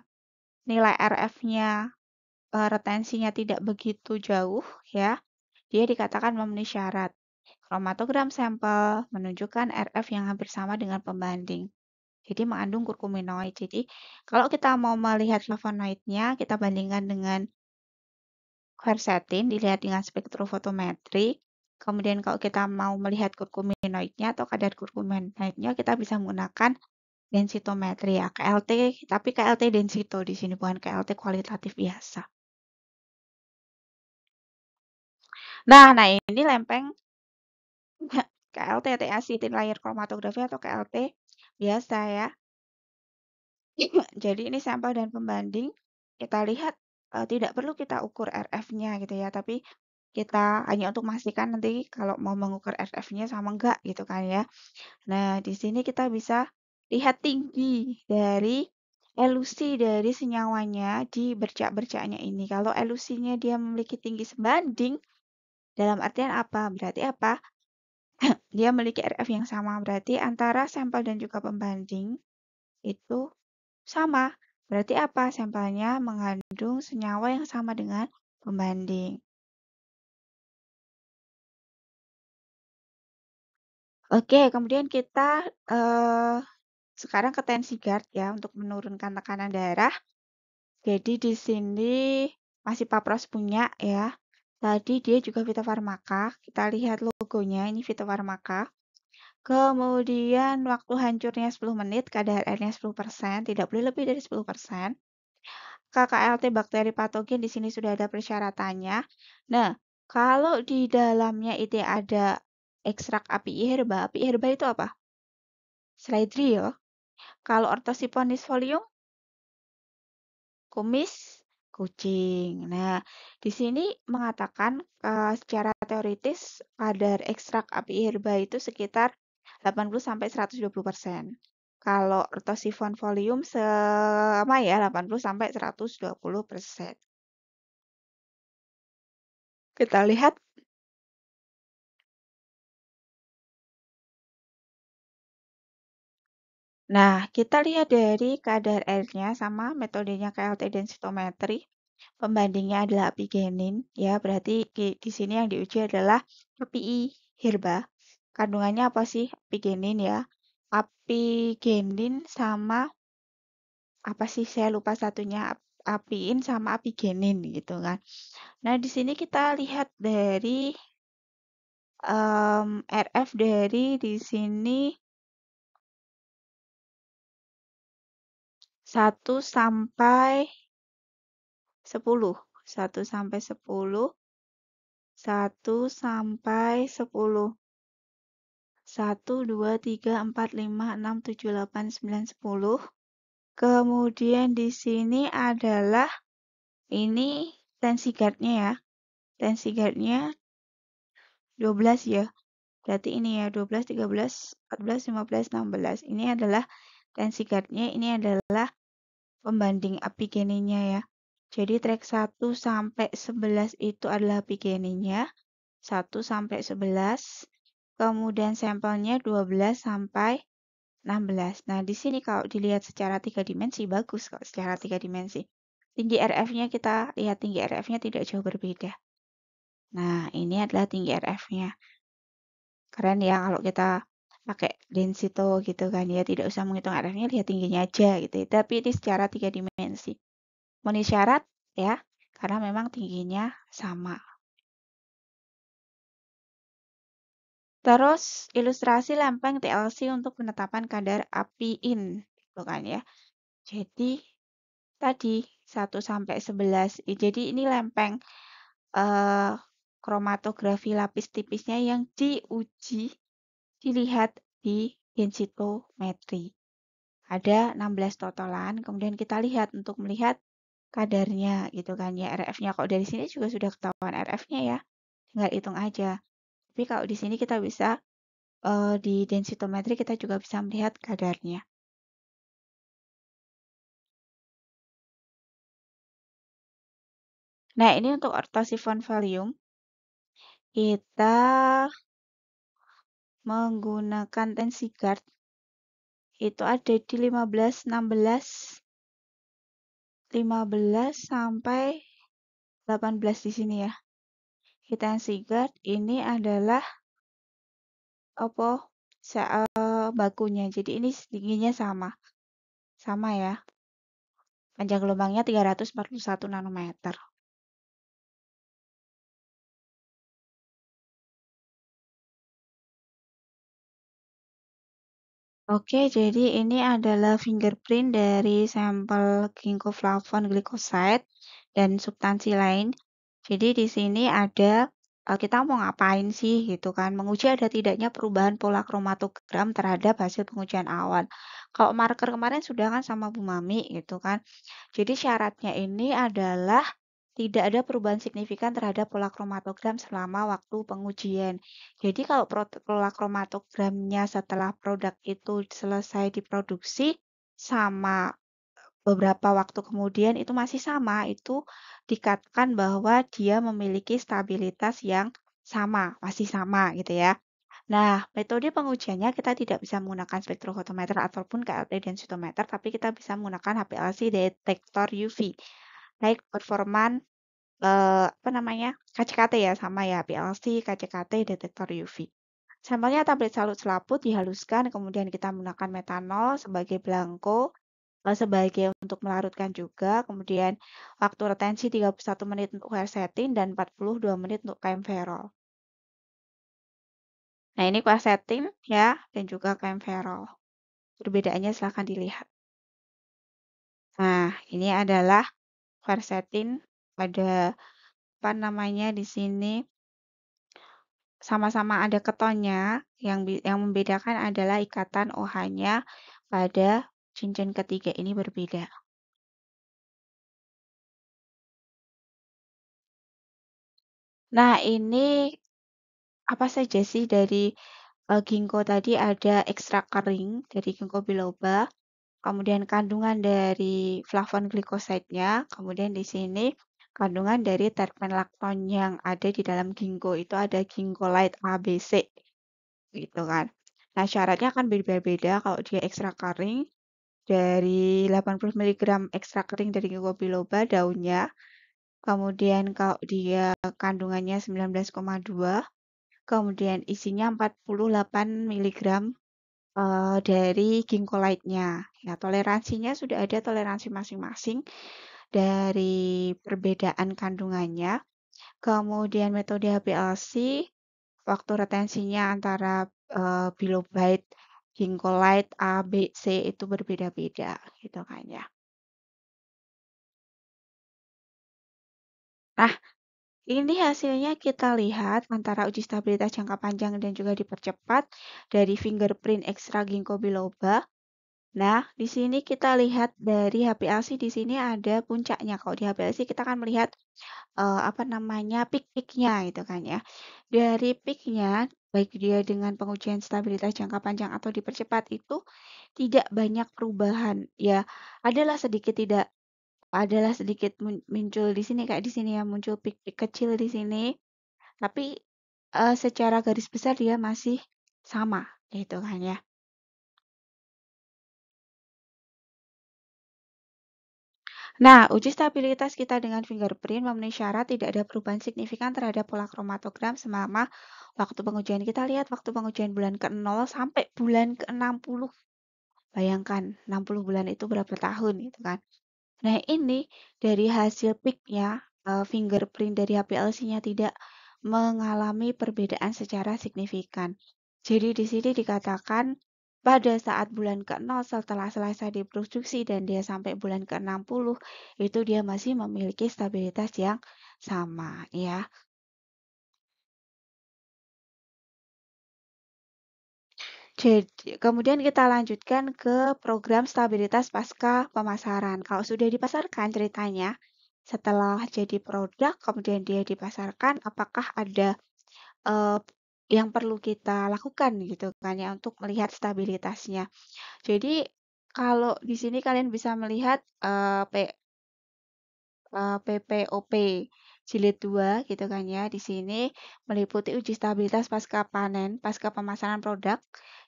nilai RF-nya retensinya tidak begitu jauh ya, dia dikatakan memenuhi syarat. Kromatogram sampel menunjukkan RF yang hampir sama dengan pembanding. Jadi mengandung kurkuminoid. Jadi kalau kita mau melihat flavonoidnya, kita bandingkan dengan quercetin, dilihat dengan spektrofotometri. Kemudian kalau kita mau melihat kurkuminoidnya atau kadar kurkuminoidnya, kita bisa menggunakan densitometri ya, KLT, tapi KLT densito di sini bukan KLT kualitatif biasa. Nah ini lempeng KLT, TA sitin layer kromatografi atau KLT biasa ya. Jadi ini sampel dan pembanding. Kita lihat tidak perlu kita ukur RF-nya gitu ya, tapi kita hanya untuk memastikan nanti kalau mau mengukur RF-nya sama enggak gitu kan ya. Nah, di sini kita bisa lihat tinggi dari elusi dari senyawanya di bercak-bercaknya ini. Kalau elusinya dia memiliki tinggi sebanding, dalam artian apa? Berarti apa? Dia memiliki RF yang sama. Berarti antara sampel dan juga pembanding itu sama. Berarti apa? Sampelnya mengandung senyawa yang sama dengan pembanding. Oke, kemudian kita sekarang ke tensi GARD ya untuk menurunkan tekanan darah. Jadi di sini masih Papros punya ya. Tadi dia juga fitofarmaka. Kita lihat logonya, ini fitofarmaka. Kemudian waktu hancurnya 10 menit, kadar airnya 10%, tidak boleh lebih dari 10%. KKLT bakteri patogen di sini sudah ada persyaratannya. Nah, kalau di dalamnya itu ada ekstrak api herba itu apa? Slidril. Kalau ortosiponis folium, kumis kucing. Nah, di sini mengatakan secara teoritis kadar ekstrak api herba itu sekitar 80 sampai 120%. Kalau ortosifon folium sama ya 80 sampai 120%. Kita lihat. Nah, kita lihat dari kadar airnya sama metodenya KLT densitometri. Pembandingnya adalah apigenin, ya berarti di sini yang diuji adalah API herba. Kandungannya apa sih apigenin ya? Apigenin sama apa sih saya lupa satunya apiin sama apigenin gitu kan. Nah, di sini kita lihat dari RF dari di sini 1 sampai 10. 1 sampai 10. 1 sampai 10. 1, 2, 3, 4, 5, 6, 7, 8, 9, 10. Kemudian di sini adalah ini tensi guardnya ya. Tensi guardnya 12 ya. Berarti ini ya 12, 13, 14, 15, 16. Ini adalah tensi guardnya. Ini adalah pembanding apigeninnya ya. Jadi track 1 sampai 11 itu adalah apigeninnya. 1 sampai 11. Kemudian sampelnya 12 sampai 16. Nah, di sini kalau dilihat secara 3 dimensi, bagus kalau secara 3 dimensi. Tinggi RF-nya kita lihat tinggi RF-nya tidak jauh berbeda. Nah, ini adalah tinggi RF-nya. Keren ya kalau kita pakai densito gitu kan ya, tidak usah menghitung RF-nya, lihat tingginya aja gitu. Tapi ini secara 3 dimensi. Memenuhi syarat ya, karena memang tingginya sama. Terus ilustrasi lempeng TLC untuk penetapan kadar apiin, gitu kan ya. Jadi tadi 1 sampai 11. Jadi ini lempeng eh, kromatografi lapis tipisnya yang diuji dilihat di densitometri. Ada 16 totalan, kemudian kita lihat untuk melihat kadarnya gitu kan ya, RF-nya. Kalau dari sini juga sudah ketahuan RF-nya ya, tinggal hitung aja. Tapi kalau di sini kita bisa di densitometri kita juga bisa melihat kadarnya. Nah, ini untuk ortosifon volume. Kita menggunakan tensi guard. Itu ada di 15, 16, 15 sampai 18 di sini ya. Tensi guard ini adalah apa bakunya. Jadi ini dinginnya sama, sama ya. Panjang gelombangnya 341 nanometer. Oke, jadi ini adalah fingerprint dari sampel ginkgo flavon glycoside dan substansi lain. Jadi di sini ada kita mau ngapain sih gitu kan? Menguji ada tidaknya perubahan pola kromatogram terhadap hasil pengujian awal. Kalau marker kemarin sudah kan sama Bu Mami gitu kan. Jadi syaratnya ini adalah tidak ada perubahan signifikan terhadap pola kromatogram selama waktu pengujian. Jadi kalau pola kromatogramnya setelah produk itu selesai diproduksi sama beberapa waktu kemudian itu masih sama, itu dikatakan bahwa dia memiliki stabilitas yang sama, masih sama gitu ya. Nah, metode pengujiannya kita tidak bisa menggunakan spektrofotometer ataupun KLT densitometer, tapi kita bisa menggunakan HPLC detektor UV. High performance apa namanya, KCKT ya, sama ya, PLC, KCKT, detektor UV. Sampelnya tablet salut selaput dihaluskan, kemudian kita menggunakan metanol sebagai belangko, sebagai untuk melarutkan juga, kemudian waktu retensi 31 menit untuk quercetin dan 42 menit untuk camphorol. Nah, ini quercetin ya, dan juga camphorol. Perbedaannya silahkan dilihat. Nah, ini adalah quercetin pada apa namanya di sini sama-sama ada ketonnya, yang membedakan adalah ikatan OH-nya pada cincin ketiga ini berbeda. Nah, ini apa saja sih dari ginkgo tadi ada ekstrak kering dari ginkgo biloba, kemudian kandungan dari flavon glikoside-nya, kemudian di sini kandungan dari terpen lakton yang ada di dalam ginkgo itu ada gingkolate ABC gitu kan. Nah, syaratnya akan berbeda-beda kalau dia ekstrak kering dari 80 miligram ekstrak kering dari ginkgo biloba daunnya. Kemudian kalau dia kandungannya 19,2, kemudian isinya 48 miligram dari ginkgolide-nya. Ya, toleransinya sudah ada toleransi masing-masing dari perbedaan kandungannya. Kemudian metode HPLC, waktu retensinya antara bilobite, ginkgolide A, B, C itu berbeda-beda gitu kan ya. Nah, ini hasilnya kita lihat antara uji stabilitas jangka panjang dan juga dipercepat dari fingerprint ekstra ginkgo biloba. Nah, di sini kita lihat dari HPLC di sini ada puncaknya. Kalau di HPLC kita akan melihat apa namanya peak-peaknya gitu kan ya. Dari peaknya, baik dia dengan pengujian stabilitas jangka panjang atau dipercepat itu tidak banyak perubahan. Ya, adalah sedikit tidak adalah sedikit muncul di sini kayak di sini ya muncul peak-peak kecil di sini. Tapi secara garis besar dia masih sama gitu kan ya. Nah, uji stabilitas kita dengan fingerprint memenuhi syarat tidak ada perubahan signifikan terhadap pola kromatogram selama waktu pengujian. Kita lihat waktu pengujian bulan ke-0 sampai bulan ke-60. Bayangkan, 60 bulan itu berapa tahun gitu kan. Nah, ini dari hasil peak-nya, fingerprint dari HPLC-nya tidak mengalami perbedaan secara signifikan. Jadi di sini dikatakan pada saat bulan ke-0 setelah selesai diproduksi dan dia sampai bulan ke-60, itu dia masih memiliki stabilitas yang sama ya. Jadi, kemudian kita lanjutkan ke program stabilitas pasca pemasaran. Kalau sudah dipasarkan ceritanya, setelah jadi produk, kemudian dia dipasarkan, apakah ada eh, yang perlu kita lakukan gitu kan ya untuk melihat stabilitasnya. Jadi kalau di sini kalian bisa melihat PPOP jilid 2 gitu kan ya. Di sini meliputi uji stabilitas pasca panen, pasca pemasaran produk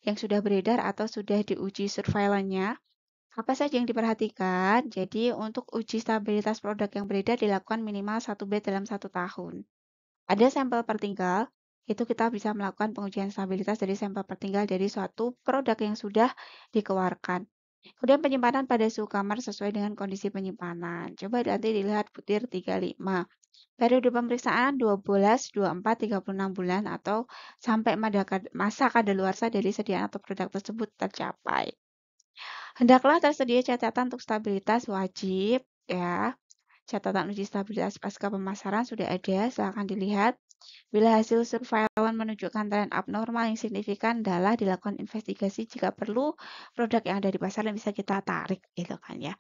yang sudah beredar atau sudah diuji surveillance-nya. Apa saja yang diperhatikan? Jadi untuk uji stabilitas produk yang beredar dilakukan minimal 1 batch dalam 1 tahun. Ada sampel pertinggal Itu kita bisa melakukan pengujian stabilitas dari sampel tertinggal dari suatu produk yang sudah dikeluarkan. Kemudian penyimpanan pada suhu kamar sesuai dengan kondisi penyimpanan. Coba nanti dilihat butir 35. Periode pemeriksaan 12, 24, 36 bulan atau sampai masa kadaluarsa dari sediaan atau produk tersebut tercapai. Hendaklah tersedia catatan untuk stabilitas wajib ya. Catatan uji stabilitas pasca pemasaran sudah ada, silakan dilihat. Bila hasil surveillance menunjukkan tren abnormal yang signifikan, adalah dilakukan investigasi jika perlu produk yang ada di pasaran bisa kita tarik gitu kan ya.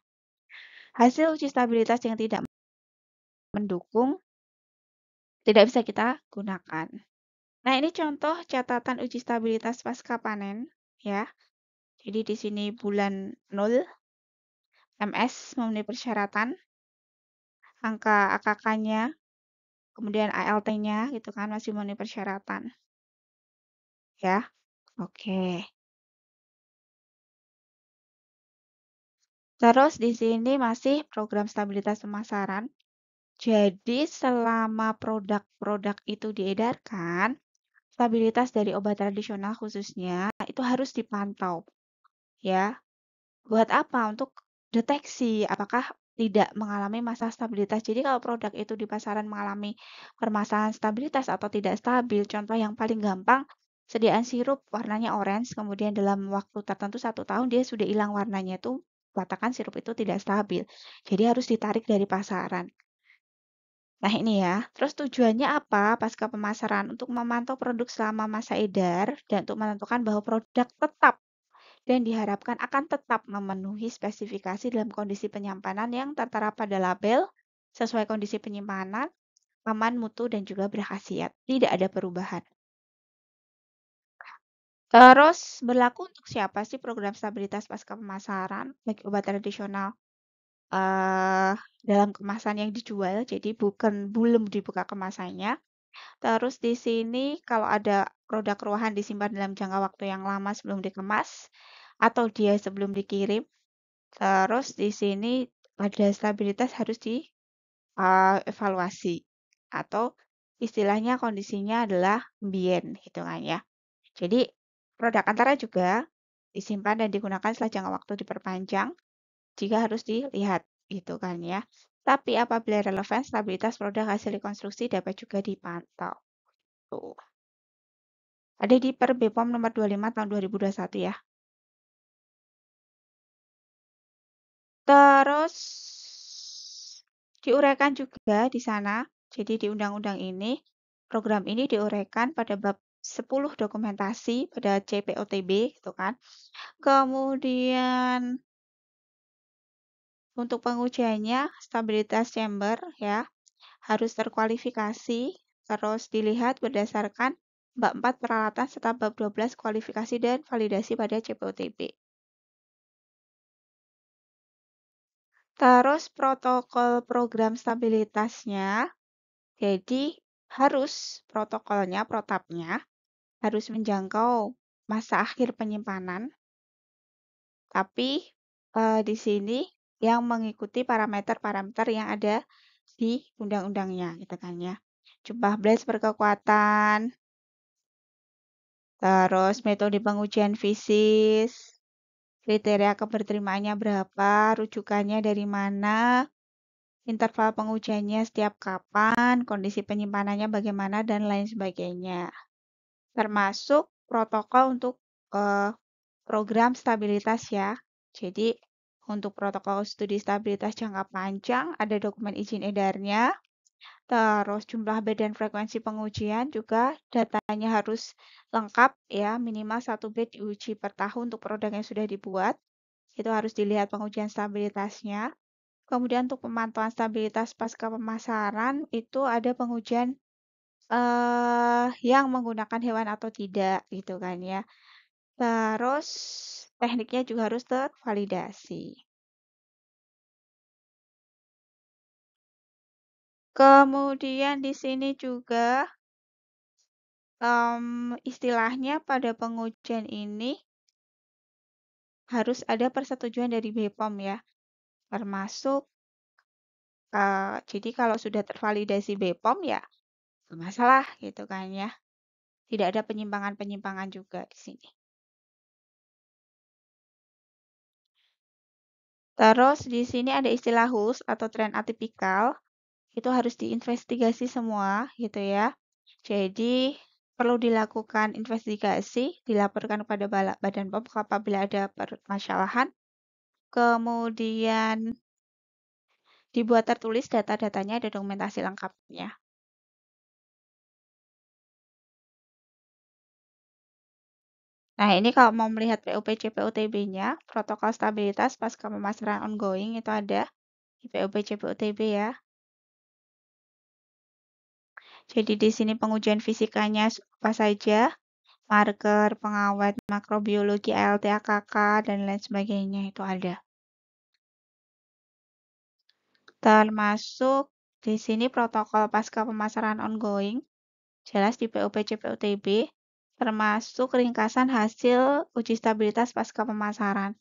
Hasil uji stabilitas yang tidak mendukung tidak bisa kita gunakan. Nah, ini contoh catatan uji stabilitas pasca panen ya. Jadi di sini bulan 0 MS memenuhi persyaratan, angka AKK-nya, kemudian ALT-nya gitu kan masih memenuhi persyaratan. Ya. Oke. Terus di sini masih program stabilitas pemasaran. Jadi selama produk-produk itu diedarkan, stabilitas dari obat tradisional khususnya itu harus dipantau ya. Buat apa? Untuk deteksi apakah tidak mengalami masalah stabilitas. Jadi kalau produk itu di pasaran mengalami permasalahan stabilitas atau tidak stabil, contoh yang paling gampang, sediaan sirup warnanya orange, kemudian dalam waktu tertentu 1 tahun dia sudah hilang warnanya itu, katakan sirup itu tidak stabil. Jadi harus ditarik dari pasaran. Nah ini ya, terus tujuannya apa pasca pemasaran? Untuk memantau produk selama masa edar dan untuk menentukan bahwa produk tetap dan diharapkan akan tetap memenuhi spesifikasi dalam kondisi penyimpanan yang tertera pada label sesuai kondisi penyimpanan, aman, mutu, dan juga berkhasiat. Tidak ada perubahan. Terus berlaku untuk siapa sih program stabilitas pasca pemasaran bagi obat tradisional dalam kemasan yang dijual, jadi belum dibuka kemasannya. Terus di sini kalau ada produk ruahan disimpan dalam jangka waktu yang lama sebelum dikemas atau dia sebelum dikirim. Terus di sini ada stabilitas harus dievaluasi atau istilahnya kondisinya adalah ambient gitu kan ya. Jadi produk antara juga disimpan dan digunakan setelah jangka waktu diperpanjang jika harus dilihat gitu kan ya. Tapi apabila relevan, stabilitas produk hasil rekonstruksi dapat juga dipantau. Tuh. Ada di Per BPOM nomor 25 tahun 2021 ya. Terus diuraikan juga di sana. Jadi di undang-undang ini, program ini diuraikan pada bab 10 dokumentasi pada CPOTB gitu kan. Kemudian untuk pengujiannya stabilitas chamber ya harus terkualifikasi, terus dilihat berdasarkan bab 4 peralatan serta bab 12 kualifikasi dan validasi pada CPOTB. Terus protokol program stabilitasnya, jadi harus protokolnya, protapnya harus menjangkau masa akhir penyimpanan, tapi di sini yang mengikuti parameter-parameter yang ada di undang-undangnya, gitu kan ya. Jumlah batch per kekuatan, terus metode pengujian fisis, kriteria keberterimaannya berapa, rujukannya dari mana, interval pengujiannya setiap kapan, kondisi penyimpanannya bagaimana, dan lain sebagainya. Termasuk protokol untuk program stabilitas ya. Jadi untuk protokol studi stabilitas jangka panjang ada dokumen izin edarnya. Terus jumlah bed dan frekuensi pengujian juga datanya harus lengkap ya, minimal 1 bed diuji per tahun untuk produk yang sudah dibuat. Itu harus dilihat pengujian stabilitasnya. Kemudian untuk pemantauan stabilitas pasca pemasaran itu ada pengujian yang menggunakan hewan atau tidak gitu kan ya. Terus tekniknya juga harus tervalidasi. Kemudian di sini juga istilahnya pada pengujian ini harus ada persetujuan dari BPOM ya, termasuk jadi kalau sudah tervalidasi BPOM ya nggak masalah gitu kan ya. Tidak ada penyimpangan-penyimpangan juga di sini. Terus di sini ada istilah HUS atau tren atipikal, itu harus diinvestigasi semua gitu ya. Jadi perlu dilakukan investigasi, dilaporkan kepada Badan POM apabila ada permasalahan, kemudian dibuat tertulis data-datanya, ada dokumentasi lengkapnya. Nah, ini kalau mau melihat PUPC PUTB-nya, protokol stabilitas pasca pemasaran ongoing itu ada di PUPC PUTB ya. Jadi di sini pengujian fisikanya apa saja, marker, pengawet, makrobiologi, ALT, AKK, dan lain sebagainya itu ada. Termasuk di sini protokol pasca pemasaran ongoing, jelas di PUPC PUTB, termasuk ringkasan hasil uji stabilitas pasca pemasaran.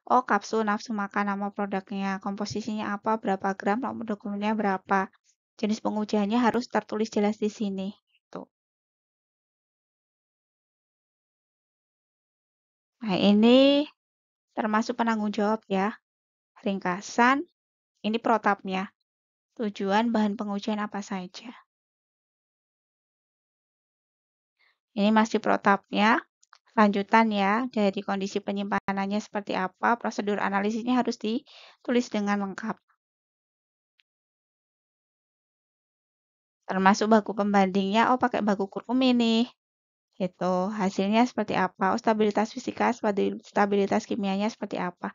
Oh, kapsul, nafsu makan, nama produknya, komposisinya apa, berapa gram, nomor dokumennya berapa. Jenis pengujiannya harus tertulis jelas di sini. Tuh. Nah, ini termasuk penanggung jawab ya. Ringkasan, ini protapnya. Tujuan bahan pengujian apa saja. Ini masih protapnya. Lanjutan ya, dari kondisi penyimpanannya seperti apa, prosedur analisisnya harus ditulis dengan lengkap. Termasuk baku pembandingnya, oh pakai baku kurkumi nih. Gitu, hasilnya seperti apa, oh stabilitas fisika, stabilitas kimianya seperti apa.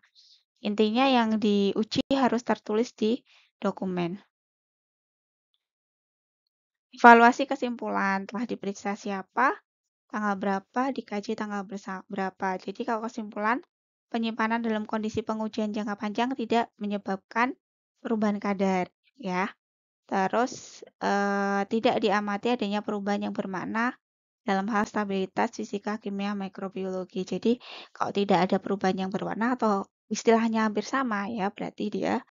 Intinya yang diuji harus tertulis di dokumen. Evaluasi kesimpulan, telah diperiksa siapa, tanggal berapa, dikaji tanggal berapa. Jadi kalau kesimpulan, penyimpanan dalam kondisi pengujian jangka panjang tidak menyebabkan perubahan kadar, ya. Terus tidak diamati adanya perubahan yang bermakna dalam hal stabilitas fisika, kimia, mikrobiologi. Jadi kalau tidak ada perubahan yang berwarna atau istilahnya hampir sama ya, berarti dia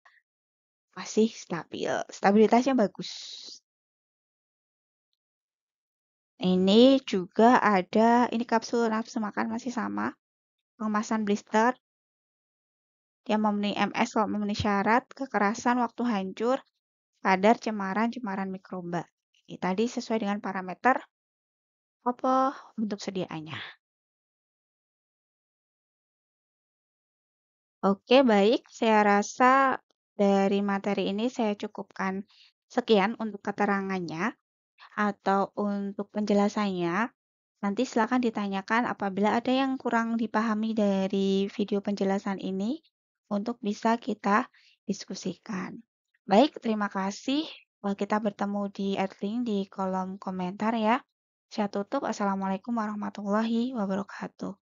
masih stabil. Stabilitasnya bagus. Ini juga ada, ini kapsul nafsu makan masih sama. Pengemasan blister, dia memenuhi MS kalau memenuhi syarat, kekerasan, waktu hancur, kadar cemaran mikroba. Ini tadi sesuai dengan parameter apa bentuk sediaannya. Oke, baik. Saya rasa dari materi ini saya cukupkan sekian untuk keterangannya atau untuk penjelasannya. Nanti silakan ditanyakan apabila ada yang kurang dipahami dari video penjelasan ini untuk bisa kita diskusikan. Baik, terima kasih. Kita bertemu di adlink di kolom komentar ya. Saya tutup. Assalamualaikum warahmatullahi wabarakatuh.